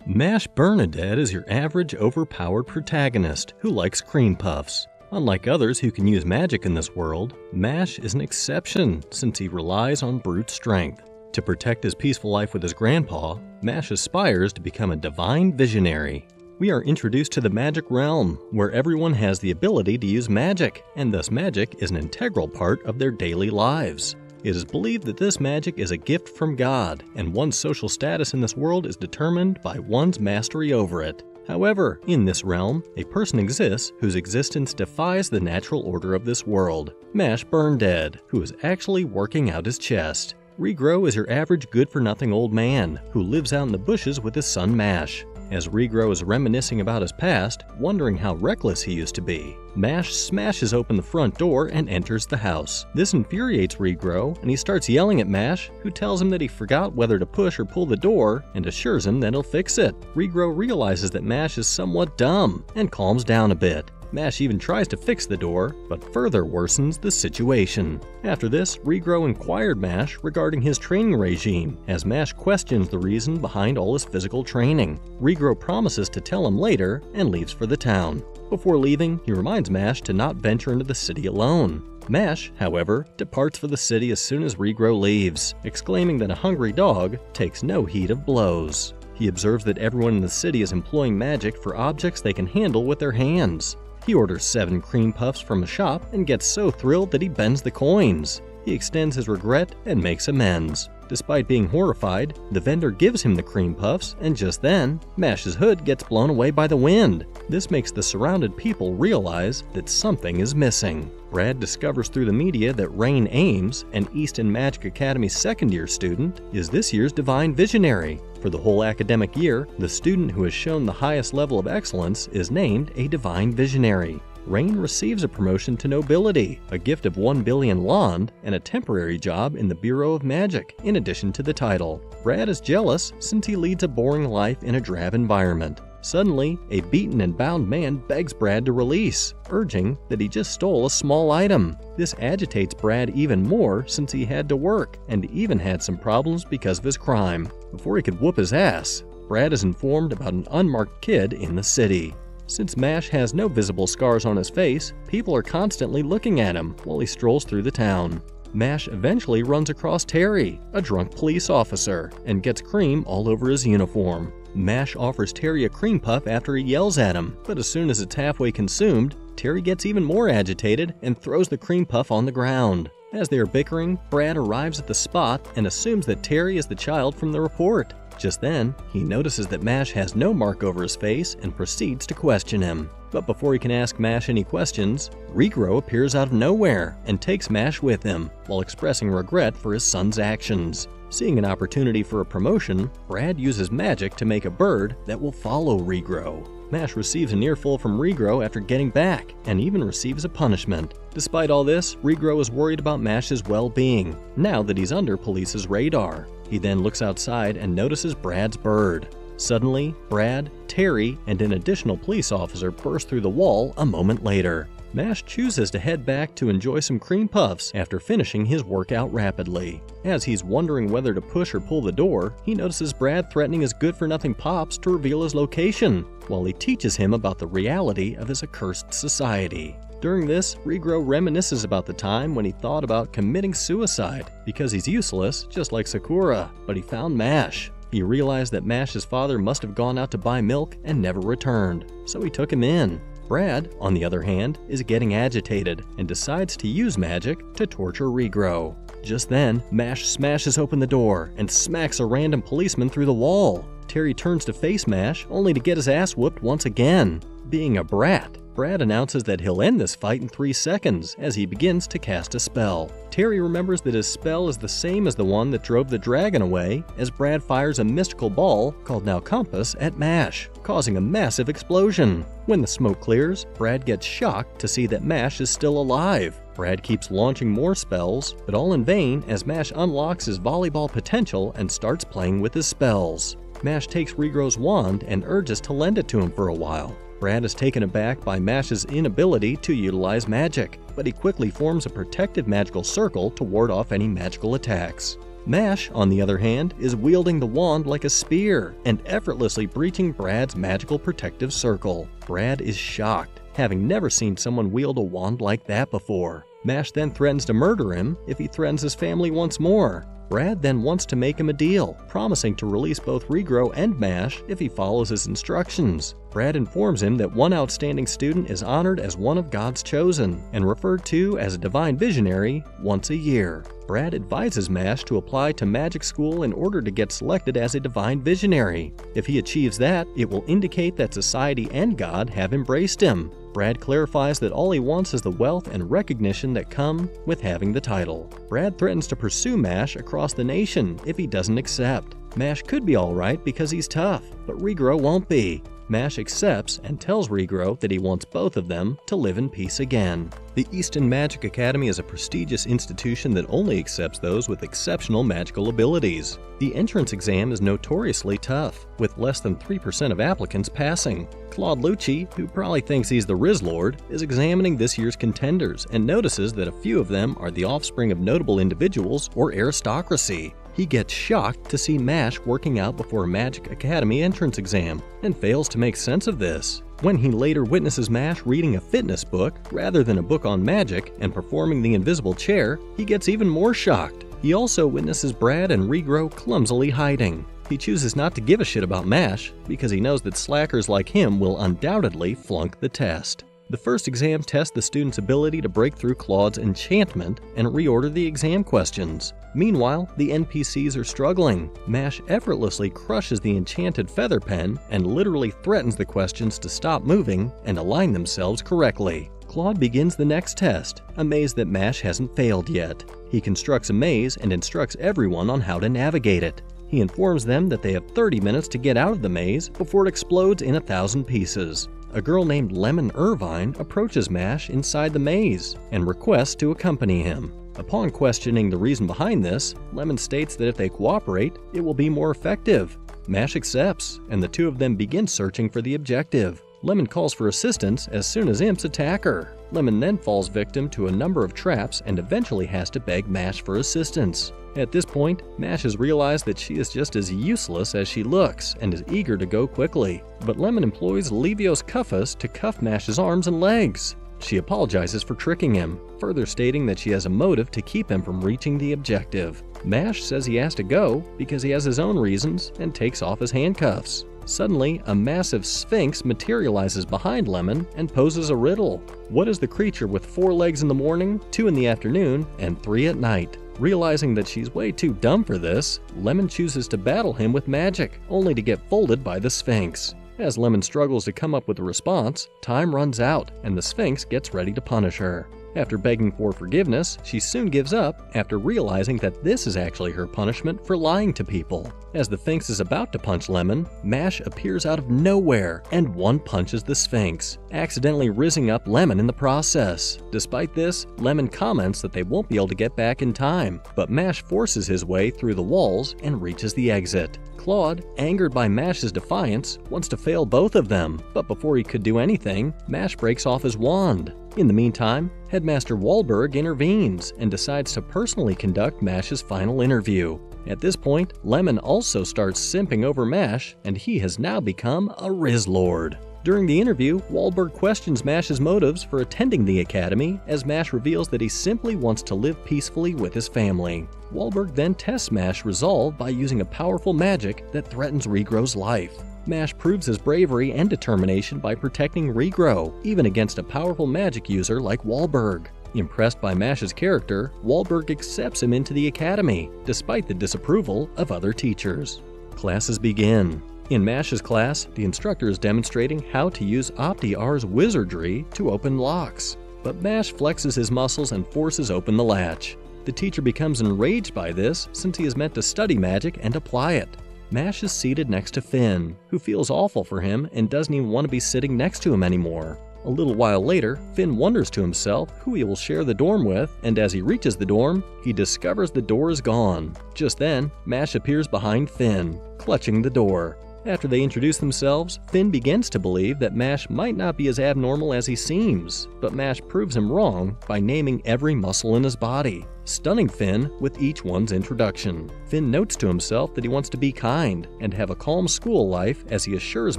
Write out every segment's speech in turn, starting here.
Mashburndead is your average overpowered protagonist who likes cream puffs. Unlike others who can use magic in this world, Mash is an exception since he relies on brute strength. To protect his peaceful life with his grandpa, Mash aspires to become a divine visionary. We are introduced to the magic realm, where everyone has the ability to use magic, and thus magic is an integral part of their daily lives. It is believed that this magic is a gift from God, and one's social status in this world is determined by one's mastery over it. However, in this realm, a person exists whose existence defies the natural order of this world, Mashburndead, who is actually working out his chest. Regrow is your average good-for-nothing old man who lives out in the bushes with his son Mash. As Regrow is reminiscing about his past, wondering how reckless he used to be, Mash smashes open the front door and enters the house. This infuriates Regrow, and he starts yelling at Mash, who tells him that he forgot whether to push or pull the door and assures him that he'll fix it. Regrow realizes that Mash is somewhat dumb and calms down a bit. Mash even tries to fix the door, but further worsens the situation. After this, Regrow inquired Mash regarding his training regime, as Mash questions the reason behind all his physical training. Regrow promises to tell him later and leaves for the town. Before leaving, he reminds Mash to not venture into the city alone. Mash, however, departs for the city as soon as Regrow leaves, exclaiming that a hungry dog takes no heed of blows. He observes that everyone in the city is employing magic for objects they can handle with their hands. He orders 7 cream puffs from a shop and gets so thrilled that he bends the coins. He extends his regret and makes amends. Despite being horrified, the vendor gives him the cream puffs, and just then, Mash's hood gets blown away by the wind. This makes the surrounded people realize that something is missing. Brad discovers through the media that Rain Ames, an Easton Magic Academy second-year student, is this year's Divine Visionary. For the whole academic year, the student who has shown the highest level of excellence is named a Divine Visionary. Rain receives a promotion to nobility, a gift of 1 billion Lond, and a temporary job in the Bureau of Magic, in addition to the title. Brad is jealous since he leads a boring life in a drab environment. Suddenly, a beaten and bound man begs Brad to release, urging that he just stole a small item. This agitates Brad even more since he had to work, and even had some problems because of his crime. Before he could whoop his ass, Brad is informed about an unmarked kid in the city. Since Mash has no visible scars on his face, people are constantly looking at him while he strolls through the town. Mash eventually runs across Terry, a drunk police officer, and gets cream all over his uniform. Mash offers Terry a cream puff after he yells at him, but as soon as it's halfway consumed, Terry gets even more agitated and throws the cream puff on the ground. As they are bickering, Brad arrives at the spot and assumes that Terry is the child from the report. Just then, he notices that Mash has no mark over his face and proceeds to question him. But before he can ask Mash any questions, Regrow appears out of nowhere and takes Mash with him, while expressing regret for his son's actions. Seeing an opportunity for a promotion, Brad uses magic to make a bird that will follow Regrow. Mash receives an earful from Regrow after getting back, and even receives a punishment. Despite all this, Regrow is worried about Mash's well-being, now that he's under police's radar. He then looks outside and notices Brad's bird. Suddenly, Brad, Terry, and an additional police officer burst through the wall a moment later. Mash chooses to head back to enjoy some cream puffs after finishing his workout rapidly. As he's wondering whether to push or pull the door, he notices Brad threatening his good-for-nothing pops to reveal his location, while he teaches him about the reality of his accursed society. During this, Regrow reminisces about the time when he thought about committing suicide because he's useless, just like Sakura, but he found Mash. He realized that Mash's father must have gone out to buy milk and never returned, so he took him in. Brad, on the other hand, is getting agitated and decides to use magic to torture Regrow. Just then, Mash smashes open the door and smacks a random policeman through the wall. Terry turns to face Mash, only to get his ass whooped once again. Being a brat, Brad announces that he'll end this fight in 3 seconds as he begins to cast a spell. Terry remembers that his spell is the same as the one that drove the dragon away, as Brad fires a mystical ball, called now Compass, at Mash, causing a massive explosion. When the smoke clears, Brad gets shocked to see that Mash is still alive. Brad keeps launching more spells, but all in vain as Mash unlocks his volleyball potential and starts playing with his spells. Mash takes Regrow's wand and urges to lend it to him for a while. Brad is taken aback by Mash's inability to utilize magic, but he quickly forms a protective magical circle to ward off any magical attacks. Mash, on the other hand, is wielding the wand like a spear and effortlessly breaching Brad's magical protective circle. Brad is shocked, having never seen someone wield a wand like that before. Mash then threatens to murder him if he threatens his family once more. Brad then wants to make him a deal, promising to release both Regrow and Mash if he follows his instructions. Brad informs him that one outstanding student is honored as one of God's chosen and referred to as a divine visionary once a year. Brad advises Mash to apply to magic school in order to get selected as a divine visionary. If he achieves that, it will indicate that society and God have embraced him. Brad clarifies that all he wants is the wealth and recognition that come with having the title. Brad threatens to pursue Mash across the nation if he doesn't accept. Mash could be alright because he's tough, but Regrow won't be. Mash accepts and tells Regrow that he wants both of them to live in peace again. The Easton Magic Academy is a prestigious institution that only accepts those with exceptional magical abilities. The entrance exam is notoriously tough, with less than 3% of applicants passing. Claude Lucci, who probably thinks he's the Riz Lord, is examining this year's contenders and notices that a few of them are the offspring of notable individuals or aristocracy. He gets shocked to see Mash working out before a Magic Academy entrance exam and fails to make sense of this. When he later witnesses Mash reading a fitness book rather than a book on magic and performing the invisible chair, he gets even more shocked. He also witnesses Brad and Regrow clumsily hiding. He chooses not to give a shit about Mash because he knows that slackers like him will undoubtedly flunk the test. The first exam tests the student's ability to break through Claude's enchantment and reorder the exam questions. Meanwhile, the NPCs are struggling. Mash effortlessly crushes the enchanted feather pen and literally threatens the questions to stop moving and align themselves correctly. Claude begins the next test, a maze that Mash hasn't failed yet. He constructs a maze and instructs everyone on how to navigate it. He informs them that they have 30 minutes to get out of the maze before it explodes in 1,000 pieces. A girl named Lv1 approaches Mash inside the maze and requests to accompany him. Upon questioning the reason behind this, Lemon states that if they cooperate, it will be more effective. Mash accepts, and the two of them begin searching for the objective. Lemon calls for assistance as soon as imps attack her. Lemon then falls victim to a number of traps and eventually has to beg Mash for assistance. At this point, Mash has realized that she is just as useless as she looks and is eager to go quickly. But Lemon employs Levios Cuffus to cuff Mash's arms and legs. She apologizes for tricking him, further stating that she has a motive to keep him from reaching the objective. Mash says he has to go because he has his own reasons and takes off his handcuffs. Suddenly, a massive sphinx materializes behind Lemon and poses a riddle. What is the creature with 4 legs in the morning, 2 in the afternoon, and 3 at night? Realizing that she's way too dumb for this, Lemon chooses to battle him with magic, only to get folded by the Sphinx. As Lemon struggles to come up with a response, time runs out and the Sphinx gets ready to punish her. After begging for forgiveness, she soon gives up after realizing that this is actually her punishment for lying to people. As the Sphinx is about to punch Lemon, Mash appears out of nowhere and one-punches the Sphinx, accidentally rizzing up Lemon in the process. Despite this, Lemon comments that they won't be able to get back in time, but Mash forces his way through the walls and reaches the exit. Claude, angered by Mash's defiance, wants to fail both of them, but before he could do anything, Mash breaks off his wand. In the meantime, Headmaster Wahlberg intervenes and decides to personally conduct Mash's final interview. At this point, Lemon also starts simping over Mash, and he has now become a Riz Lord. During the interview, Wahlberg questions Mash's motives for attending the academy, as Mash reveals that he simply wants to live peacefully with his family. Wahlberg then tests Mash's resolve by using a powerful magic that threatens Regrow's life. Mash proves his bravery and determination by protecting Regrow, even against a powerful magic user like Wahlberg. Impressed by Mash's character, Wahlberg accepts him into the academy, despite the disapproval of other teachers. Classes begin. In Mash's class, the instructor is demonstrating how to use Opti-R's wizardry to open locks. But Mash flexes his muscles and forces open the latch. The teacher becomes enraged by this since he is meant to study magic and apply it. Mash is seated next to Finn, who feels awful for him and doesn't even want to be sitting next to him anymore. A little while later, Finn wonders to himself who he will share the dorm with, and as he reaches the dorm, he discovers the door is gone. Just then, Mash appears behind Finn, clutching the door. After they introduce themselves, Finn begins to believe that Mash might not be as abnormal as he seems, but Mash proves him wrong by naming every muscle in his body, stunning Finn with each one's introduction. Finn notes to himself that he wants to be kind and have a calm school life as he assures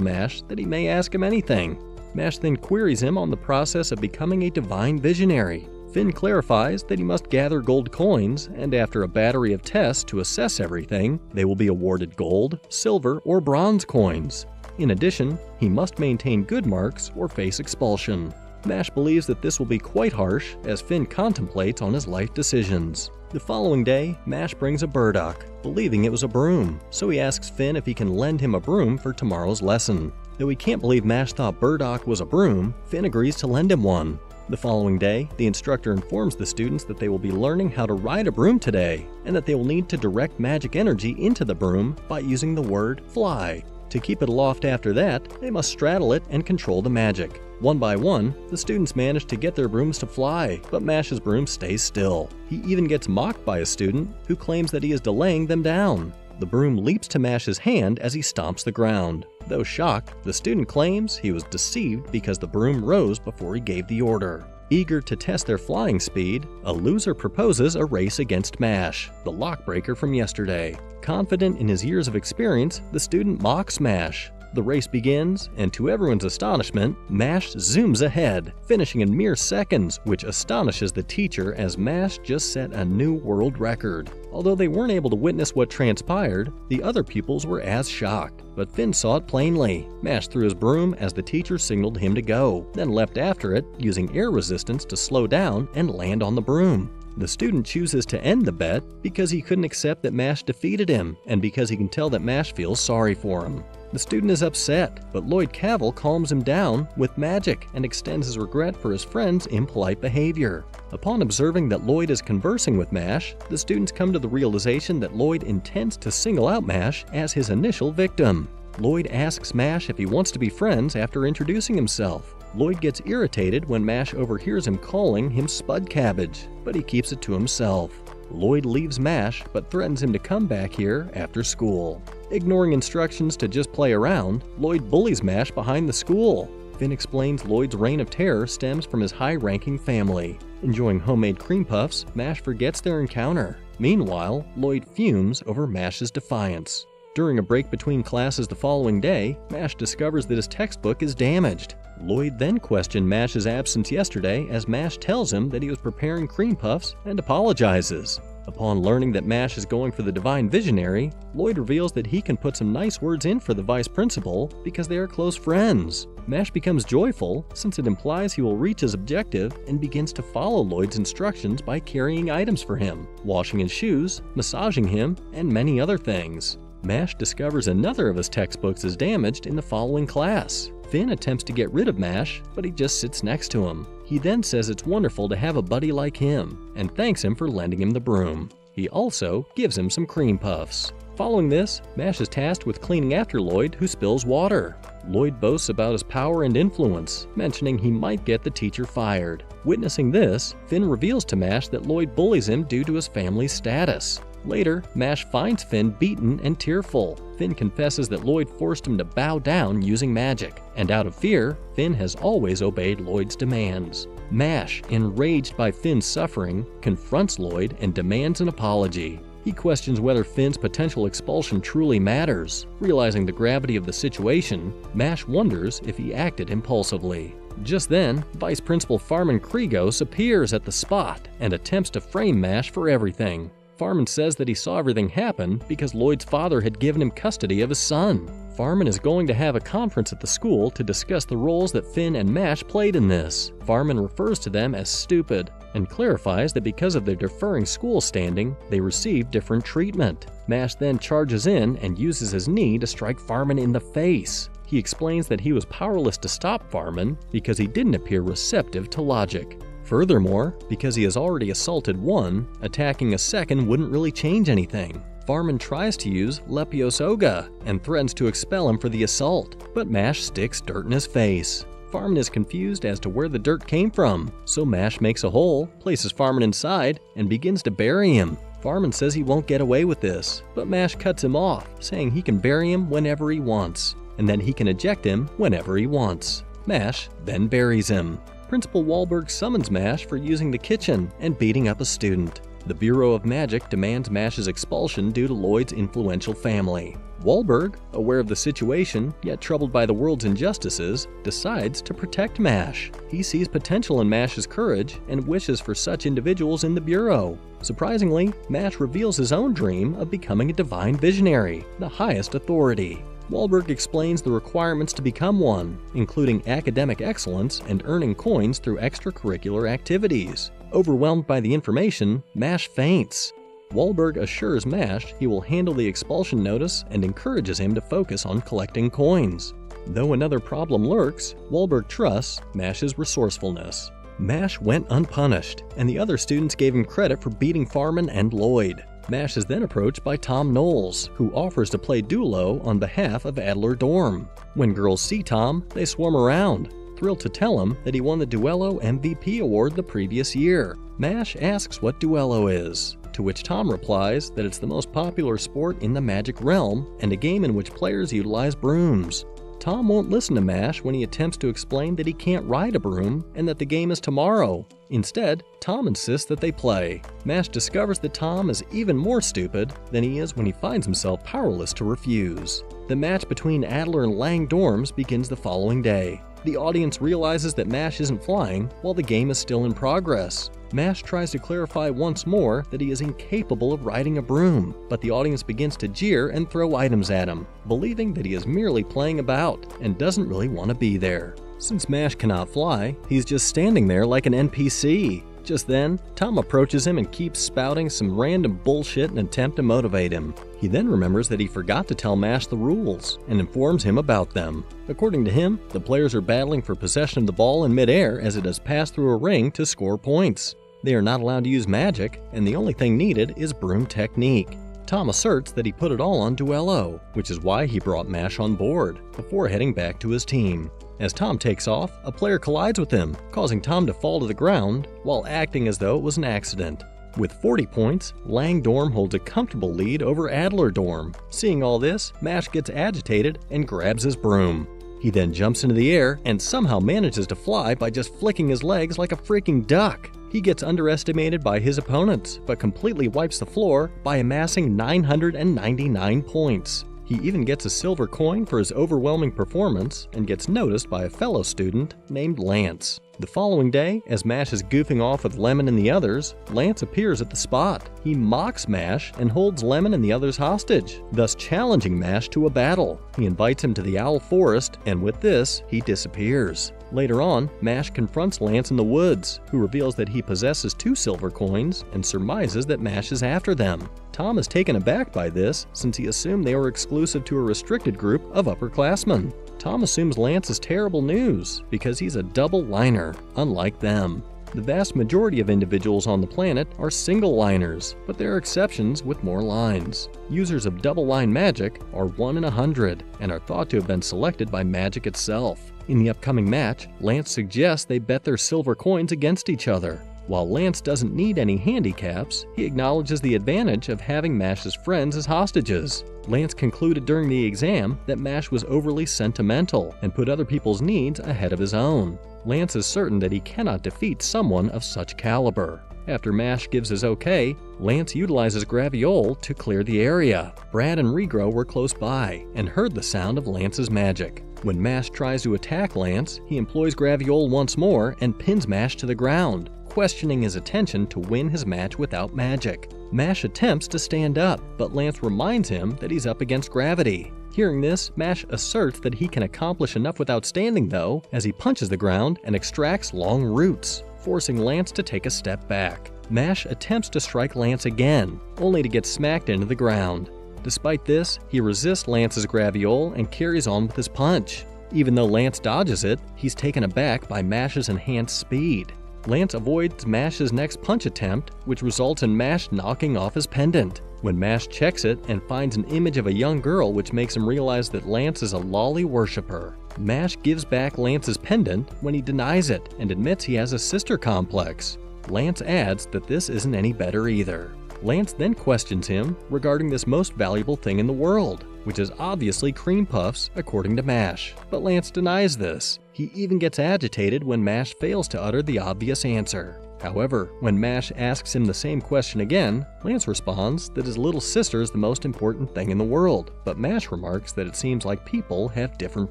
Mash that he may ask him anything. Mash then queries him on the process of becoming a divine visionary. Finn clarifies that he must gather gold coins, and after a battery of tests to assess everything, they will be awarded gold, silver, or bronze coins. In addition, he must maintain good marks or face expulsion. Mash believes that this will be quite harsh as Finn contemplates on his life decisions. The following day, Mash brings a burdock, believing it was a broom, so he asks Finn if he can lend him a broom for tomorrow's lesson. Though he can't believe Mash thought burdock was a broom, Finn agrees to lend him one. The following day, the instructor informs the students that they will be learning how to ride a broom today, and that they will need to direct magic energy into the broom by using the word fly. To keep it aloft after that, they must straddle it and control the magic. One by one, the students manage to get their brooms to fly, but Mash's broom stays still. He even gets mocked by a student who claims that he is delaying them down. The broom leaps to Mash's hand as he stomps the ground. Though shocked, the student claims he was deceived because the broom rose before he gave the order. Eager to test their flying speed, a loser proposes a race against Mash, the lockbreaker from yesterday. Confident in his years of experience, the student mocks Mash. The race begins, and to everyone's astonishment, Mash zooms ahead, finishing in mere seconds, which astonishes the teacher as Mash just set a new world record. Although they weren't able to witness what transpired, the other pupils were as shocked, but Finn saw it plainly. Mash threw his broom as the teacher signaled him to go, then leapt after it, using air resistance to slow down and land on the broom. The student chooses to end the bet because he couldn't accept that Mash defeated him, and because he can tell that Mash feels sorry for him. The student is upset, but Lloyd Cavil calms him down with magic and extends his regret for his friend's impolite behavior. Upon observing that Lloyd is conversing with Mash, the students come to the realization that Lloyd intends to single out Mash as his initial victim. Lloyd asks Mash if he wants to be friends after introducing himself. Lloyd gets irritated when Mash overhears him calling him Spud Cabbage, but he keeps it to himself. Lloyd leaves Mash, but threatens him to come back here after school. Ignoring instructions to just play around, Lloyd bullies Mash behind the school. Finn explains Lloyd's reign of terror stems from his high-ranking family. Enjoying homemade cream puffs, Mash forgets their encounter. Meanwhile, Lloyd fumes over Mash's defiance. During a break between classes the following day, Mash discovers that his textbook is damaged. Lloyd then questioned Mash's absence yesterday as Mash tells him that he was preparing cream puffs and apologizes. Upon learning that Mash is going for the Divine Visionary, Lloyd reveals that he can put some nice words in for the vice principal because they are close friends. Mash becomes joyful since it implies he will reach his objective and begins to follow Lloyd's instructions by carrying items for him, washing his shoes, massaging him, and many other things. Mash discovers another of his textbooks is damaged in the following class. Finn attempts to get rid of Mash, but he just sits next to him. He then says it's wonderful to have a buddy like him, and thanks him for lending him the broom. He also gives him some cream puffs. Following this, Mash is tasked with cleaning after Lloyd, who spills water. Lloyd boasts about his power and influence, mentioning he might get the teacher fired. Witnessing this, Finn reveals to Mash that Lloyd bullies him due to his family's status. Later, Mash finds Finn beaten and tearful. Finn confesses that Lloyd forced him to bow down using magic, and out of fear, Finn has always obeyed Lloyd's demands. Mash, enraged by Finn's suffering, confronts Lloyd and demands an apology. He questions whether Finn's potential expulsion truly matters. Realizing the gravity of the situation, Mash wonders if he acted impulsively. Just then, Vice Principal Farman Kriegos appears at the spot and attempts to frame Mash for everything. Farman says that he saw everything happen because Lloyd's father had given him custody of his son. Farman is going to have a conference at the school to discuss the roles that Finn and Mash played in this. Farman refers to them as stupid and clarifies that because of their differing school standing, they received different treatment. Mash then charges in and uses his knee to strike Farman in the face. He explains that he was powerless to stop Farman because he didn't appear receptive to logic. Furthermore, because he has already assaulted one, attacking a second wouldn't really change anything. Farman tries to use Lepiosoga and threatens to expel him for the assault, but Mash sticks dirt in his face. Farman is confused as to where the dirt came from, so Mash makes a hole, places Farman inside, and begins to bury him. Fireman says he won't get away with this, but Mash cuts him off, saying he can bury him whenever he wants, and then he can eject him whenever he wants. Mash then buries him. Principal Wahlberg summons Mash for using the kitchen and beating up a student. The Bureau of Magic demands Mash's expulsion due to Lloyd's influential family. Wahlberg, aware of the situation, yet troubled by the world's injustices, decides to protect Mash. He sees potential in Mash's courage and wishes for such individuals in the Bureau. Surprisingly, Mash reveals his own dream of becoming a divine visionary, the highest authority. Wahlberg explains the requirements to become one, including academic excellence and earning coins through extracurricular activities. Overwhelmed by the information, Mash faints. Wahlberg assures Mash he will handle the expulsion notice and encourages him to focus on collecting coins. Though another problem lurks, Wahlberg trusts Mash's resourcefulness. Mash went unpunished, and the other students gave him credit for beating Farman and Lloyd. Mash is then approached by Tom Knowles, who offers to play Duelo on behalf of Adler Dorm. When girls see Tom, they swarm around, thrilled to tell him that he won the Duelo MVP award the previous year. Mash asks what Duelo is, to which Tom replies that it's the most popular sport in the Magic realm and a game in which players utilize brooms. Tom won't listen to Mash when he attempts to explain that he can't ride a broom and that the game is tomorrow. Instead, Tom insists that they play. Mash discovers that Tom is even more stupid than he is when he finds himself powerless to refuse. The match between Adler and Lang dorms begins the following day. The audience realizes that Mash isn't flying while the game is still in progress. Mash tries to clarify once more that he is incapable of riding a broom, but the audience begins to jeer and throw items at him, believing that he is merely playing about and doesn't really want to be there. Since Mash cannot fly, he's just standing there like an NPC. Just then, Tom approaches him and keeps spouting some random bullshit in an attempt to motivate him. He then remembers that he forgot to tell Mash the rules and informs him about them. According to him, the players are battling for possession of the ball in midair as it has passed through a ring to score points. They are not allowed to use magic, and the only thing needed is broom technique. Tom asserts that he put it all on Duelo, which is why he brought Mash on board, before heading back to his team. As Tom takes off, a player collides with him, causing Tom to fall to the ground while acting as though it was an accident. With 40 points, Lang Dorm holds a comfortable lead over Adler Dorm. Seeing all this, Mash gets agitated and grabs his broom. He then jumps into the air and somehow manages to fly by just flicking his legs like a freaking duck. He gets underestimated by his opponents, but completely wipes the floor by amassing 999 points. He even gets a silver coin for his overwhelming performance and gets noticed by a fellow student named Lance. The following day, as Mash is goofing off with Lemon and the others, Lance appears at the spot. He mocks Mash and holds Lemon and the others hostage, thus challenging Mash to a battle. He invites him to the Owl Forest, and with this, he disappears. Later on, Mash confronts Lance in the woods, who reveals that he possesses 2 silver coins and surmises that Mash is after them. Tom is taken aback by this, since he assumed they were exclusive to a restricted group of upperclassmen. Tom assumes Lance is terrible news, because he's a double-liner, unlike them. The vast majority of individuals on the planet are single-liners, but there are exceptions with more lines. Users of double-line magic are 1 in 100, and are thought to have been selected by magic itself. In the upcoming match, Lance suggests they bet their silver coins against each other. While Lance doesn't need any handicaps, he acknowledges the advantage of having Mash's friends as hostages. Lance concluded during the exam that Mash was overly sentimental and put other people's needs ahead of his own. Lance is certain that he cannot defeat someone of such caliber. After Mash gives his okay, Lance utilizes Graviole to clear the area. Brad and Regro were close by and heard the sound of Lance's magic. When Mash tries to attack Lance, he employs Graviole once more and pins Mash to the ground, questioning his attention to win his match without magic. Mash attempts to stand up, but Lance reminds him that he's up against gravity. Hearing this, Mash asserts that he can accomplish enough without standing though, as he punches the ground and extracts long roots, forcing Lance to take a step back. Mash attempts to strike Lance again, only to get smacked into the ground. Despite this, he resists Lance's Graviole and carries on with his punch. Even though Lance dodges it, he's taken aback by Mash's enhanced speed. Lance avoids Mash's next punch attempt, which results in Mash knocking off his pendant. When Mash checks it and finds an image of a young girl, which makes him realize that Lance is a lolly worshiper. Mash gives back Lance's pendant when he denies it and admits he has a sister complex. Lance adds that this isn't any better either. Lance then questions him regarding this most valuable thing in the world, which is obviously cream puffs according to Mash, but Lance denies this. He even gets agitated when Mash fails to utter the obvious answer. However, when Mash asks him the same question again, Lance responds that his little sister is the most important thing in the world, but Mash remarks that it seems like people have different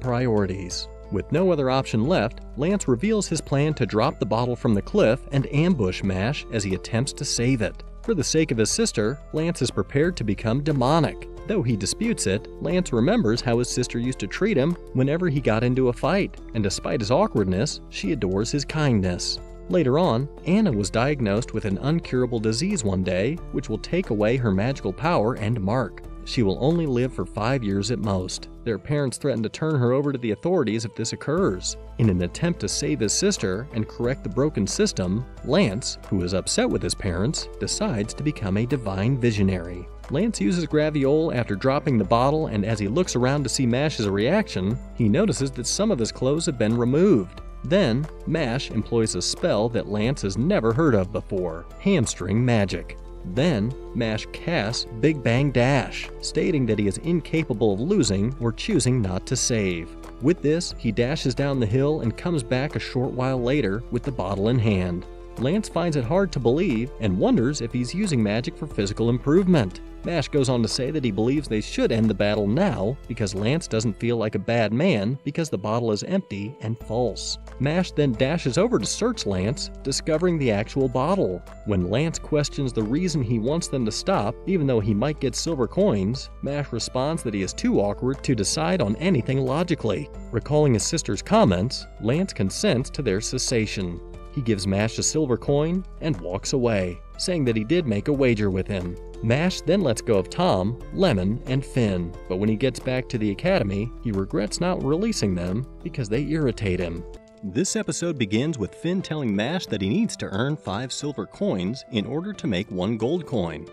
priorities. With no other option left, Lance reveals his plan to drop the bottle from the cliff and ambush Mash as he attempts to save it. For the sake of his sister, Lance is prepared to become demonic. Though he disputes it, Lance remembers how his sister used to treat him whenever he got into a fight, and despite his awkwardness, she adores his kindness. Later on, Anna was diagnosed with an incurable disease one day, which will take away her magical power and mark. She will only live for 5 years at most. Their parents threaten to turn her over to the authorities if this occurs. In an attempt to save his sister and correct the broken system, Lance, who is upset with his parents, decides to become a divine visionary. Lance uses Graviole after dropping the bottle, and as he looks around to see Mash's reaction, he notices that some of his clothes have been removed. Then, Mash employs a spell that Lance has never heard of before, hamstring magic. Then, Mash casts Big Bang Dash, stating that he is incapable of losing or choosing not to save. With this, he dashes down the hill and comes back a short while later with the bottle in hand. Lance finds it hard to believe and wonders if he's using magic for physical improvement. Mash goes on to say that he believes they should end the battle now because Lance doesn't feel like a bad man because the bottle is empty and false. Mash then dashes over to search Lance, discovering the actual bottle. When Lance questions the reason he wants them to stop, even though he might get silver coins, Mash responds that he is too awkward to decide on anything logically. Recalling his sister's comments, Lance consents to their cessation. He gives Mash a silver coin and walks away, saying that he did make a wager with him. Mash then lets go of Tom, Lemon, and Finn, but when he gets back to the academy, he regrets not releasing them because they irritate him. This episode begins with Finn telling Mash that he needs to earn 5 silver coins in order to make 1 gold coin.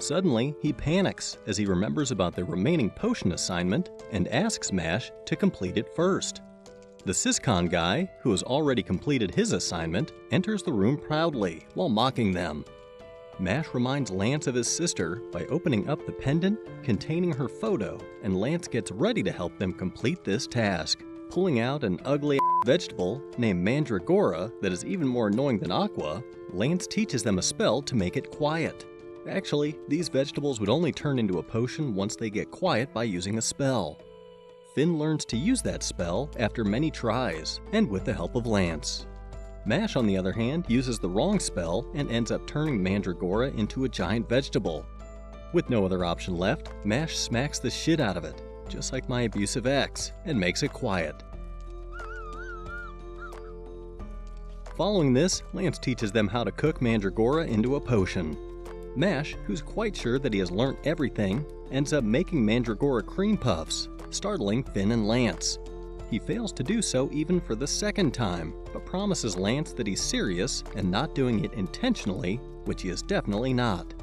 Suddenly, he panics as he remembers about the remaining potion assignment and asks Mash to complete it first. The Syscon guy, who has already completed his assignment, enters the room proudly while mocking them. Mash reminds Lance of his sister by opening up the pendant containing her photo, and Lance gets ready to help them complete this task. Pulling out an ugly vegetable named Mandragora that is even more annoying than Aqua, Lance teaches them a spell to make it quiet. Actually, these vegetables would only turn into a potion once they get quiet by using a spell. Finn learns to use that spell after many tries, and with the help of Lance. Mash, on the other hand, uses the wrong spell and ends up turning Mandragora into a giant vegetable. With no other option left, Mash smacks the shit out of it, just like my abusive ex, and makes it quiet. Following this, Lance teaches them how to cook Mandragora into a potion. Mash, who's quite sure that he has learnt everything, ends up making Mandragora cream puffs, startling Finn and Lance. He fails to do so even for the second time, but promises Lance that he's serious and not doing it intentionally, which he is definitely not.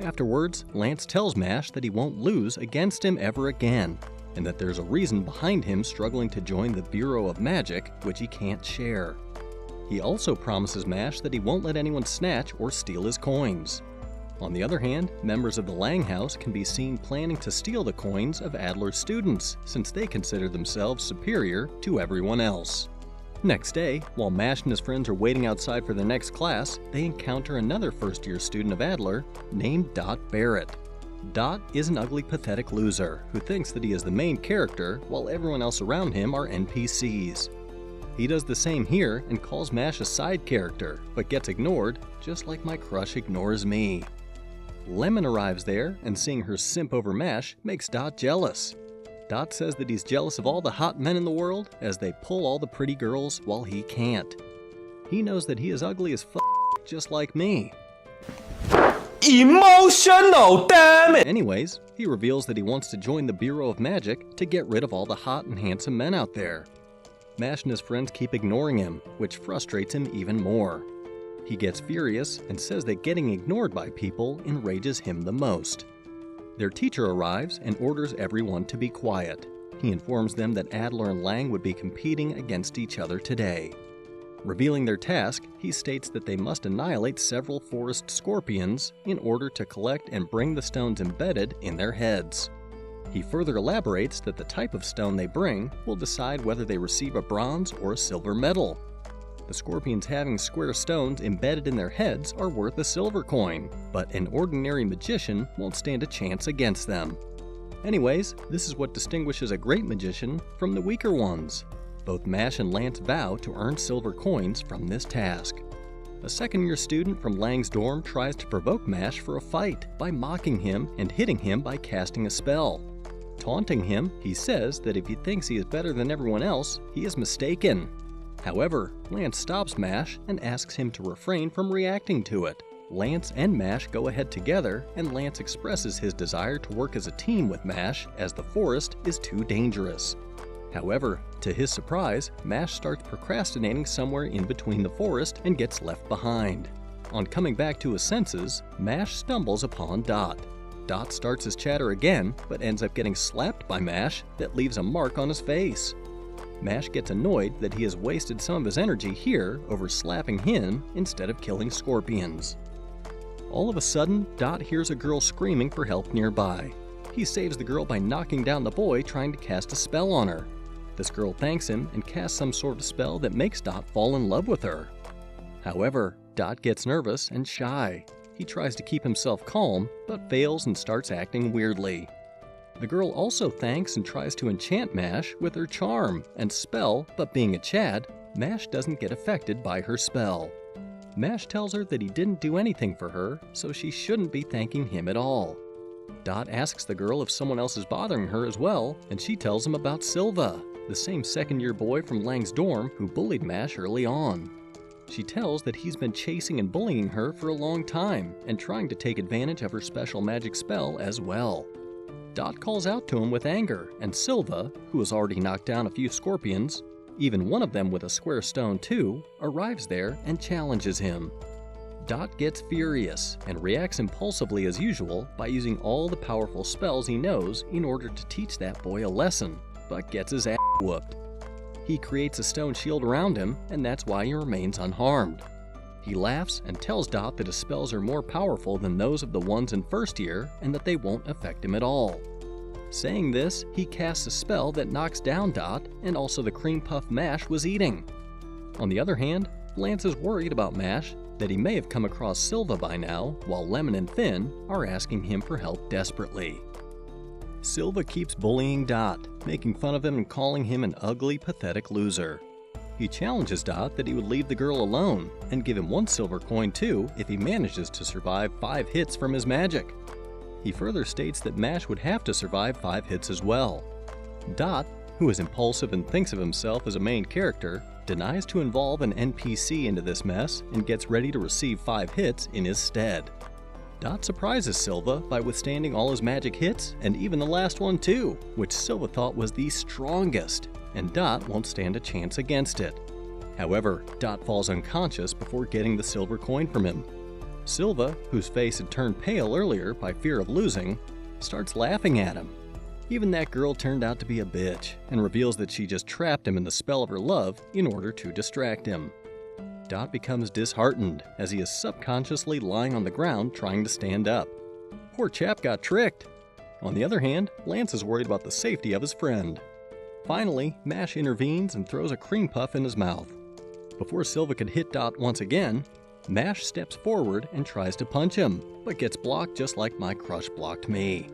Afterwards, Lance tells Mash that he won't lose against him ever again, and that there's a reason behind him struggling to join the Bureau of Magic, which he can't share. He also promises Mash that he won't let anyone snatch or steal his coins. On the other hand, members of the Lang House can be seen planning to steal the coins of Adler's students, since they consider themselves superior to everyone else. Next day, while Mash and his friends are waiting outside for their next class, they encounter another first-year student of Adler named Dot Barrett. Dot is an ugly, pathetic loser who thinks that he is the main character while everyone else around him are NPCs. He does the same here and calls Mash a side character, but gets ignored, just like my crush ignores me. Lemon arrives there, and seeing her simp over Mash makes Dot jealous. Dot says that he's jealous of all the hot men in the world as they pull all the pretty girls while he can't. He knows that he is ugly as f***, just like me. Emotional, damn it! Anyways, he reveals that he wants to join the Bureau of Magic to get rid of all the hot and handsome men out there. Mash and his friends keep ignoring him, which frustrates him even more. He gets furious and says that getting ignored by people enrages him the most. Their teacher arrives and orders everyone to be quiet. He informs them that Adler and Lang would be competing against each other today. Revealing their task, he states that they must annihilate several forest scorpions in order to collect and bring the stones embedded in their heads. He further elaborates that the type of stone they bring will decide whether they receive a bronze or a silver medal. The scorpions having square stones embedded in their heads are worth a silver coin, but an ordinary magician won't stand a chance against them. Anyways, this is what distinguishes a great magician from the weaker ones. Both Mash and Lance vow to earn silver coins from this task. A second-year student from Lang's dorm tries to provoke Mash for a fight by mocking him and hitting him by casting a spell. Taunting him, he says that if he thinks he is better than everyone else, he is mistaken. However, Lance stops Mash and asks him to refrain from reacting to it. Lance and Mash go ahead together, and Lance expresses his desire to work as a team with Mash as the forest is too dangerous. However, to his surprise, Mash starts procrastinating somewhere in between the forest and gets left behind. On coming back to his senses, Mash stumbles upon Dot. Dot starts his chatter again, but ends up getting slapped by Mash that leaves a mark on his face. Mash gets annoyed that he has wasted some of his energy here over slapping him instead of killing scorpions. All of a sudden, Dot hears a girl screaming for help nearby. He saves the girl by knocking down the boy trying to cast a spell on her. This girl thanks him and casts some sort of spell that makes Dot fall in love with her. However, Dot gets nervous and shy. He tries to keep himself calm, but fails and starts acting weirdly. The girl also thanks and tries to enchant Mash with her charm and spell, but being a Chad, Mash doesn't get affected by her spell. Mash tells her that he didn't do anything for her, so she shouldn't be thanking him at all. Dot asks the girl if someone else is bothering her as well, and she tells him about Silva, the same second-year boy from Lang's dorm who bullied Mash early on. She tells that he's been chasing and bullying her for a long time and trying to take advantage of her special magic spell as well. Dot calls out to him with anger, and Silva, who has already knocked down a few scorpions, even one of them with a square stone too, arrives there and challenges him. Dot gets furious and reacts impulsively as usual by using all the powerful spells he knows in order to teach that boy a lesson, but gets his ass whooped. He creates a stone shield around him, and that's why he remains unharmed. He laughs and tells Dot that his spells are more powerful than those of the ones in first year and that they won't affect him at all. Saying this, he casts a spell that knocks down Dot and also the cream puff Mash was eating. On the other hand, Lance is worried about Mash that he may have come across Silva by now, while Lemon and Finn are asking him for help desperately. Silva keeps bullying Dot, making fun of him and calling him an ugly, pathetic loser. He challenges Dot that he would leave the girl alone and give him 1 silver coin too if he manages to survive 5 hits from his magic. He further states that Mash would have to survive 5 hits as well. Dot, who is impulsive and thinks of himself as a main character, denies to involve an NPC into this mess and gets ready to receive 5 hits in his stead. Dot surprises Silva by withstanding all his magic hits and even the last one too, which Silva thought was the strongest, and Dot won't stand a chance against it. However, Dot falls unconscious before getting the silver coin from him. Silva, whose face had turned pale earlier by fear of losing, starts laughing at him. Even that girl turned out to be a bitch and reveals that she just trapped him in the spell of her love in order to distract him. Dot becomes disheartened as he is subconsciously lying on the ground trying to stand up. Poor chap got tricked. On the other hand, Lance is worried about the safety of his friend. Finally, Mash intervenes and throws a cream puff in his mouth. Before Silva could hit Dot once again, Mash steps forward and tries to punch him, but gets blocked just like my crush blocked me.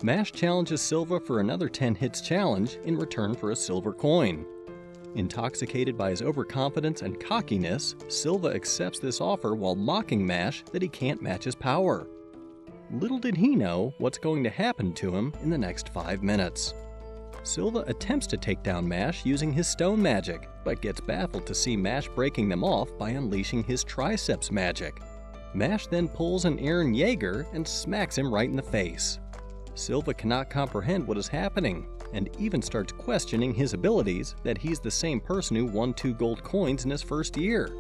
Mash challenges Silva for another 10 hits challenge in return for a silver coin. Intoxicated by his overconfidence and cockiness, Silva accepts this offer while mocking Mash that he can't match his power. Little did he know what's going to happen to him in the next 5 minutes. Silva attempts to take down Mash using his stone magic, but gets baffled to see Mash breaking them off by unleashing his triceps magic. Mash then pulls an Eren Yeager and smacks him right in the face. Silva cannot comprehend what is happening, and even starts questioning his abilities that he's the same person who won 2 gold coins in his first year.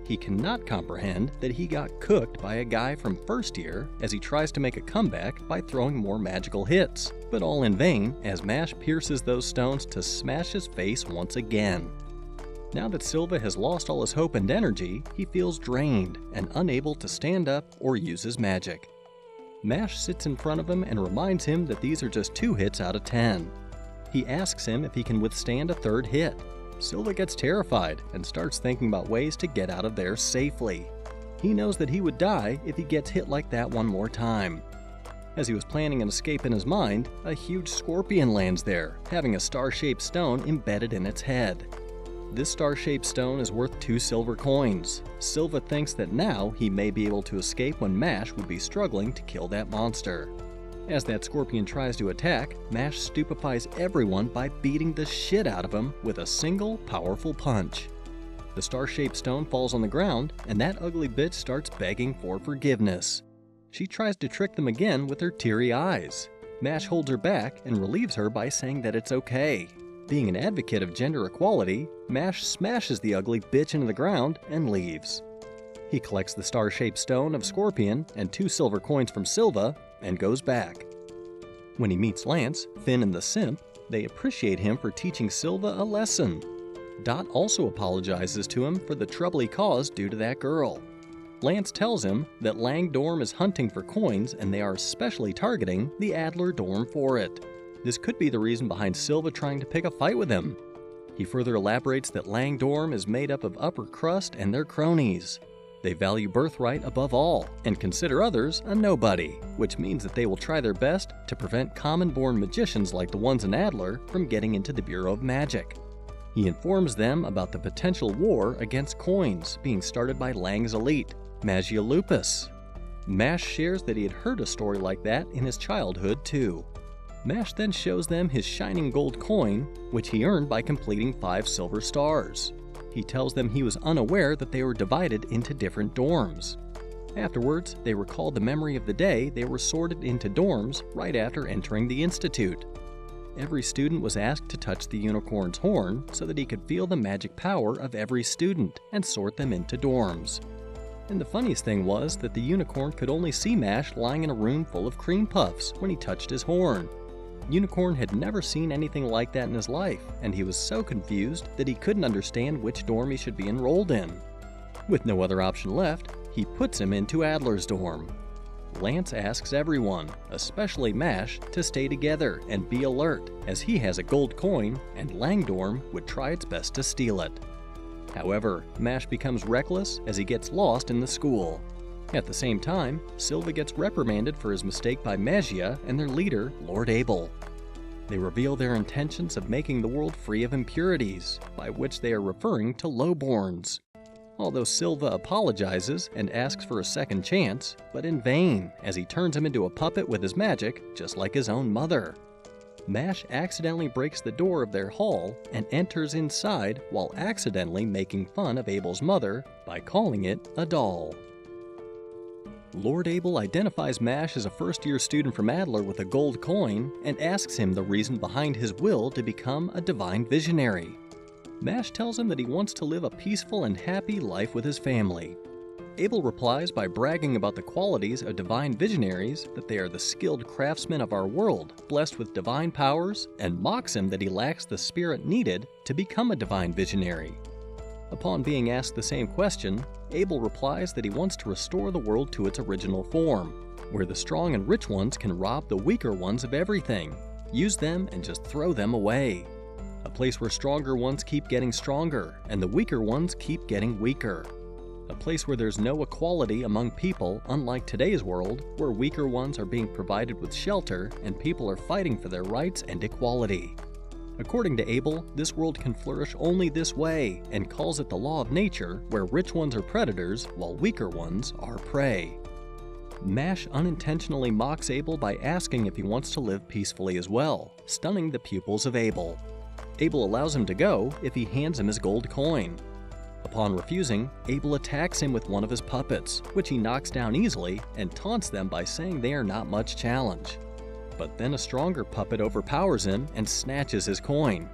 He cannot comprehend that he got cooked by a guy from first year as he tries to make a comeback by throwing more magical hits, but all in vain as Mash pierces those stones to smash his face once again. Now that Silva has lost all his hope and energy, he feels drained and unable to stand up or use his magic. Mash sits in front of him and reminds him that these are just 2 hits out of 10. He asks him if he can withstand a 3rd hit. Silva gets terrified and starts thinking about ways to get out of there safely. He knows that he would die if he gets hit like that one more time. As he was planning an escape in his mind, a huge scorpion lands there, having a star-shaped stone embedded in its head. This star-shaped stone is worth 2 silver coins. Silva thinks that now he may be able to escape when Mash would be struggling to kill that monster. As that scorpion tries to attack, Mash stupefies everyone by beating the shit out of him with a single powerful punch. The star-shaped stone falls on the ground, and that ugly bitch starts begging for forgiveness. She tries to trick them again with her teary eyes. Mash holds her back and relieves her by saying that it's okay. Being an advocate of gender equality, Mash smashes the ugly bitch into the ground and leaves. He collects the star-shaped stone of Scorpion and 2 silver coins from Silva and goes back. When he meets Lance, Finn, and the Simp, they appreciate him for teaching Silva a lesson. Dot also apologizes to him for the trouble he caused due to that girl. Lance tells him that Langdorm is hunting for coins and they are especially targeting the Adler dorm for it. This could be the reason behind Silva trying to pick a fight with him. He further elaborates that Langdorm is made up of upper crust and their cronies. They value birthright above all and consider others a nobody, which means that they will try their best to prevent common-born magicians like the ones in Adler from getting into the Bureau of Magic. He informs them about the potential war against coins being started by Lang's elite, Magia Lupus. Mash shares that he had heard a story like that in his childhood too. Mash then shows them his shining gold coin, which he earned by completing 5 silver stars. He tells them he was unaware that they were divided into different dorms. Afterwards, they recalled the memory of the day they were sorted into dorms right after entering the Institute. Every student was asked to touch the unicorn's horn so that he could feel the magic power of every student and sort them into dorms. And the funniest thing was that the unicorn could only see Mash lying in a room full of cream puffs when he touched his horn. Unicorn had never seen anything like that in his life, and he was so confused that he couldn't understand which dorm he should be enrolled in. With no other option left, he puts him into Adler's dorm. Lance asks everyone, especially Mash, to stay together and be alert, as he has a gold coin and Langdorm would try its best to steal it. However, Mash becomes reckless as he gets lost in the school. At the same time, Silva gets reprimanded for his mistake by Magia and their leader, Lord Abel. They reveal their intentions of making the world free of impurities, by which they are referring to lowborns. Although Silva apologizes and asks for a second chance, but in vain, as he turns him into a puppet with his magic, just like his own mother. Mash accidentally breaks the door of their hall and enters inside while accidentally making fun of Abel's mother by calling it a doll. Lord Abel identifies Mash as a first-year student from Adler with a gold coin and asks him the reason behind his will to become a divine visionary. Mash tells him that he wants to live a peaceful and happy life with his family. Abel replies by bragging about the qualities of divine visionaries, that they are the skilled craftsmen of our world, blessed with divine powers, and mocks him that he lacks the spirit needed to become a divine visionary. Upon being asked the same question, Abel replies that he wants to restore the world to its original form, where the strong and rich ones can rob the weaker ones of everything, use them and just throw them away. A place where stronger ones keep getting stronger and the weaker ones keep getting weaker. A place where there's no equality among people, unlike today's world, where weaker ones are being provided with shelter and people are fighting for their rights and equality. According to Abel, this world can flourish only this way, and calls it the law of nature, where rich ones are predators while weaker ones are prey. Mash unintentionally mocks Abel by asking if he wants to live peacefully as well, stunning the pupils of Abel. Abel allows him to go if he hands him his gold coin. Upon refusing, Abel attacks him with one of his puppets, which he knocks down easily and taunts them by saying they are not much challenge. But then a stronger puppet overpowers him and snatches his coin.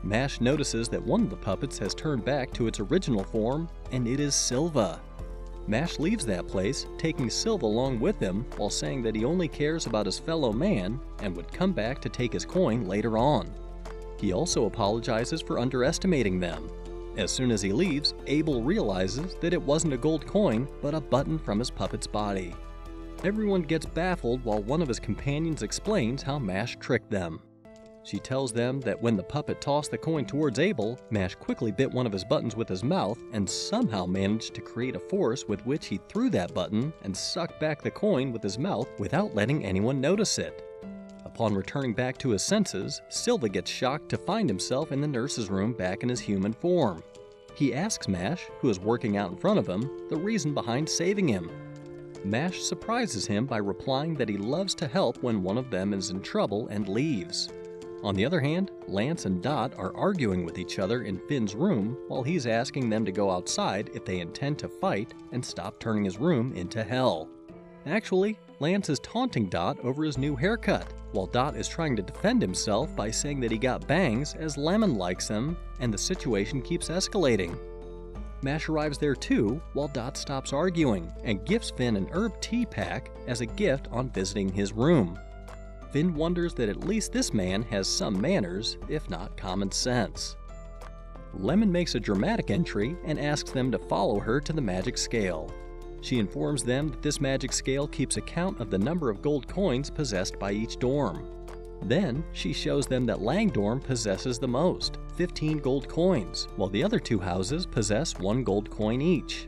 Mash notices that one of the puppets has turned back to its original form, and it is Silva. Mash leaves that place, taking Silva along with him while saying that he only cares about his fellow man and would come back to take his coin later on. He also apologizes for underestimating them. As soon as he leaves, Abel realizes that it wasn't a gold coin, but a button from his puppet's body. Everyone gets baffled while one of his companions explains how Mash tricked them. She tells them that when the puppet tossed the coin towards Abel, Mash quickly bit one of his buttons with his mouth and somehow managed to create a force with which he threw that button and sucked back the coin with his mouth without letting anyone notice it. Upon returning back to his senses, Silva gets shocked to find himself in the nurse's room back in his human form. He asks Mash, who is working out in front of him, the reason behind saving him. Mash surprises him by replying that he loves to help when one of them is in trouble and leaves. On the other hand, Lance and Dot are arguing with each other in Finn's room while he's asking them to go outside if they intend to fight and stop turning his room into hell. Actually, Lance is taunting Dot over his new haircut, while Dot is trying to defend himself by saying that he got bangs as Lemon likes them, and the situation keeps escalating. Mash arrives there too, while Dot stops arguing and gifts Finn an herb tea pack as a gift on visiting his room. Finn wonders that at least this man has some manners, if not common sense. Lemon makes a dramatic entry and asks them to follow her to the magic scale. She informs them that this magic scale keeps account of the number of gold coins possessed by each dorm. Then, she shows them that Lang dorm possesses the most, 15 gold coins, while the other two houses possess 1 gold coin each.